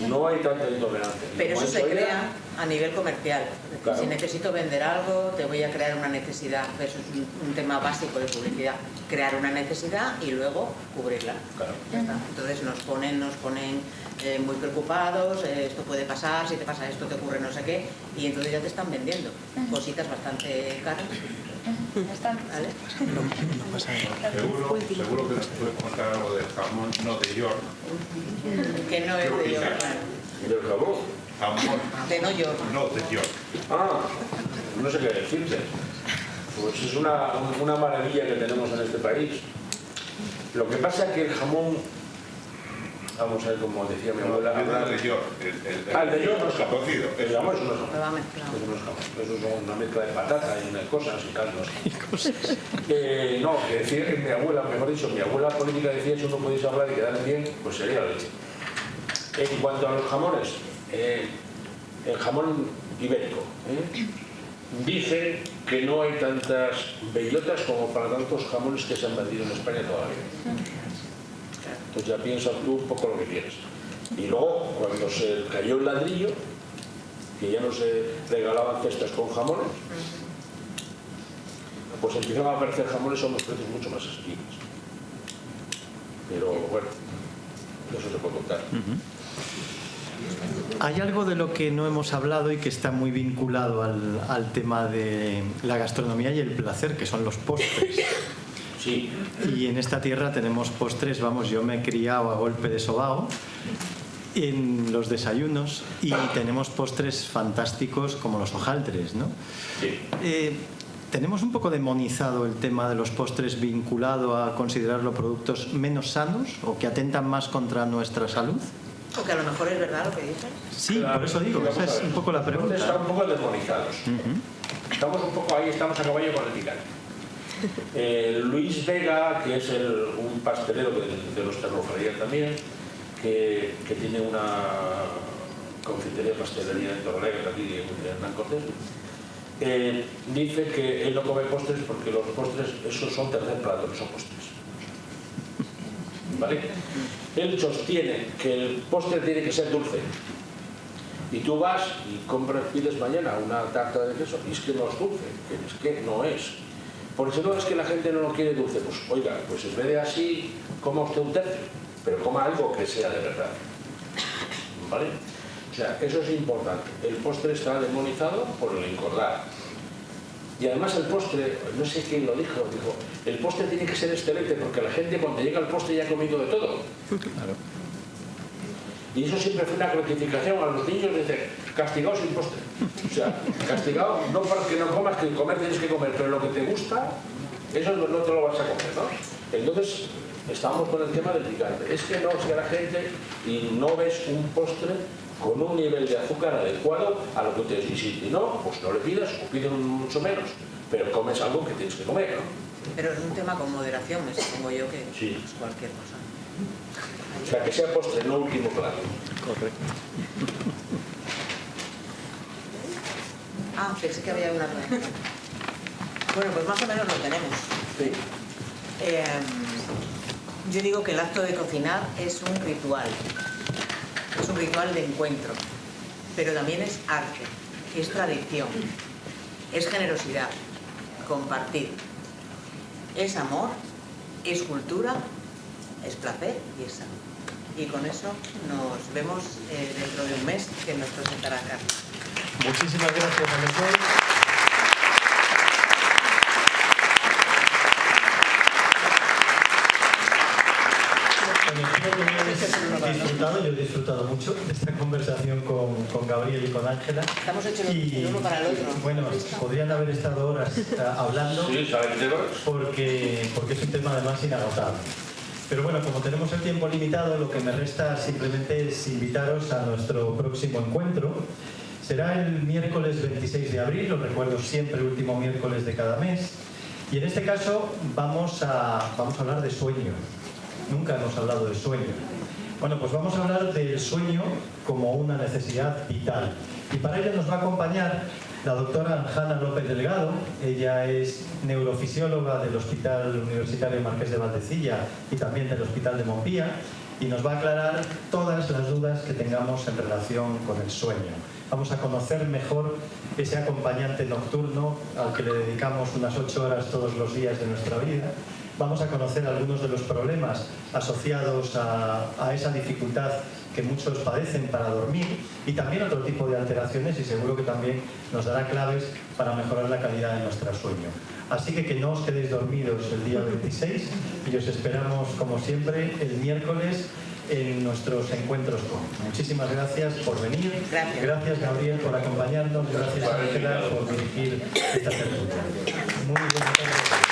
No hay tanta intolerancia. Pero eso se crea a nivel comercial. Claro. Si necesito vender algo, te voy a crear una necesidad. Eso es un tema básico de publicidad. Crear una necesidad y luego cubrirla. Claro. Entonces nos ponen muy preocupados, esto puede pasar, si te pasa esto te ocurre no sé qué, y entonces ya te están vendiendo cositas bastante caras. ¿Vale? No pasa nada. Seguro que nos puedes contar algo del jamón, no de York. Que no es de York. ¿Del jamón? Jamón. De no York. No de York. Ah, no sé qué decirte. Pues es una maravilla que tenemos en este país. Lo que pasa es que el jamón, vamos a ver como decía mi abuela. El de York. El de York no es jamón. El jamón es un jamón. Eso es una mezcla de patata y unas cosas y caldos. No, que decía que mi abuela, mejor dicho, mi abuela política decía, si uno pudiese hablar y quedar bien, pues sería la leche. En cuanto a los jamones, el jamón ibérico, dice que no hay tantas bellotas como para tantos jamones que se han vendido en España todavía. Entonces ya piensas tú un poco lo que quieres. Y luego, cuando se cayó el ladrillo, que ya no se regalaban cestas con jamones, pues empezaron a aparecer jamones a unos precios mucho más asequibles. Pero bueno, eso se puede contar. Hay algo de lo que no hemos hablado y que está muy vinculado al tema de la gastronomía y el placer, que son los postres. Sí. Y en esta tierra tenemos postres, vamos, yo me he criado a golpe de sobao en los desayunos y tenemos postres fantásticos como los hojaldres, ¿no? Sí. ¿Tenemos un poco demonizado el tema de los postres vinculado a considerarlo productos menos sanos o que atentan más contra nuestra salud? O que a lo mejor es verdad lo que dicen. Sí, por eso digo, esa es un poco la pregunta. Están un poco demonizados. Estamos un poco ahí, estamos a caballo con el picante. Luis Vega, que es un pastelero de los Terrofería también, que tiene una confitería pastelería en Torrelavega, aquí en Hernán Cortés, dice que él no come postres porque los postres, esos son tercer plato, no son postres. ¿Vale? Él sostiene que el postre tiene que ser dulce. Y tú vas y pides mañana una tarta de queso y es que no es dulce, es que no es. Porque si no, es que la gente no lo quiere dulce. Pues oiga, pues en vez de así, coma usted un tercio, pero coma algo que sea de verdad. ¿Vale? O sea, eso es importante. El postre está demonizado por el engordar. Y además el postre, no sé quién lo dijo, el postre tiene que ser excelente porque la gente cuando llega al postre ya ha comido de todo. Claro. Y eso siempre fue una gratificación a los niños, de castigado sin postre. O sea, castigado no para que no comas, que comer tienes que comer, pero lo que te gusta, eso no te lo vas a comer, ¿no? Entonces, estamos con el tema del picante. Es que no sea la gente y no ves un postre con un nivel de azúcar adecuado a lo que ustedes y no, pues no le pidas o piden mucho menos, pero comes algo que tienes que comer, ¿no? Pero es un tema con moderación, me supongo yo que sí. Es cualquier cosa. O sea, que sea postre, no último plato. Correcto. Ah, pensé que había una pregunta. Bueno, pues más o menos lo tenemos. Sí. Yo digo que el acto de cocinar es un ritual. Es un ritual de encuentro. Pero también es arte, es tradición, es generosidad, compartir. Es amor, es cultura, es placer y es salud. Y con eso nos vemos dentro de un mes que nos presentará Carlos. Muchísimas gracias a los dos. Yo he disfrutado mucho de esta conversación con Gabriel y con Ángela. Estamos hechos el uno para el otro. Bueno, podrían haber estado horas hablando porque es un tema además inagotable. Pero bueno, como tenemos el tiempo limitado, lo que me resta simplemente es invitaros a nuestro próximo encuentro. Será el miércoles 26 de abril, lo recuerdo siempre, el último miércoles de cada mes. Y en este caso vamos a hablar de sueño. Nunca hemos hablado de sueño. Bueno, pues vamos a hablar del sueño como una necesidad vital. Y para ello nos va a acompañar la doctora Hanna López Delgado. Ella es neurofisióloga del Hospital Universitario Marqués de Valdecilla y también del Hospital de Montpía, y nos va a aclarar todas las dudas que tengamos en relación con el sueño. Vamos a conocer mejor ese acompañante nocturno al que le dedicamos unas 8 horas todos los días de nuestra vida. Vamos a conocer algunos de los problemas asociados a esa dificultad que muchos padecen para dormir y también otro tipo de alteraciones, y seguro que también nos dará claves para mejorar la calidad de nuestro sueño. Así que no os quedéis dormidos el día 26 y os esperamos, como siempre, el miércoles en nuestros encuentros con. Muchísimas gracias por venir. Gracias Gabriel por acompañarnos. Gracias Ángela por dirigir esta tertulia. Muy buenas tardes.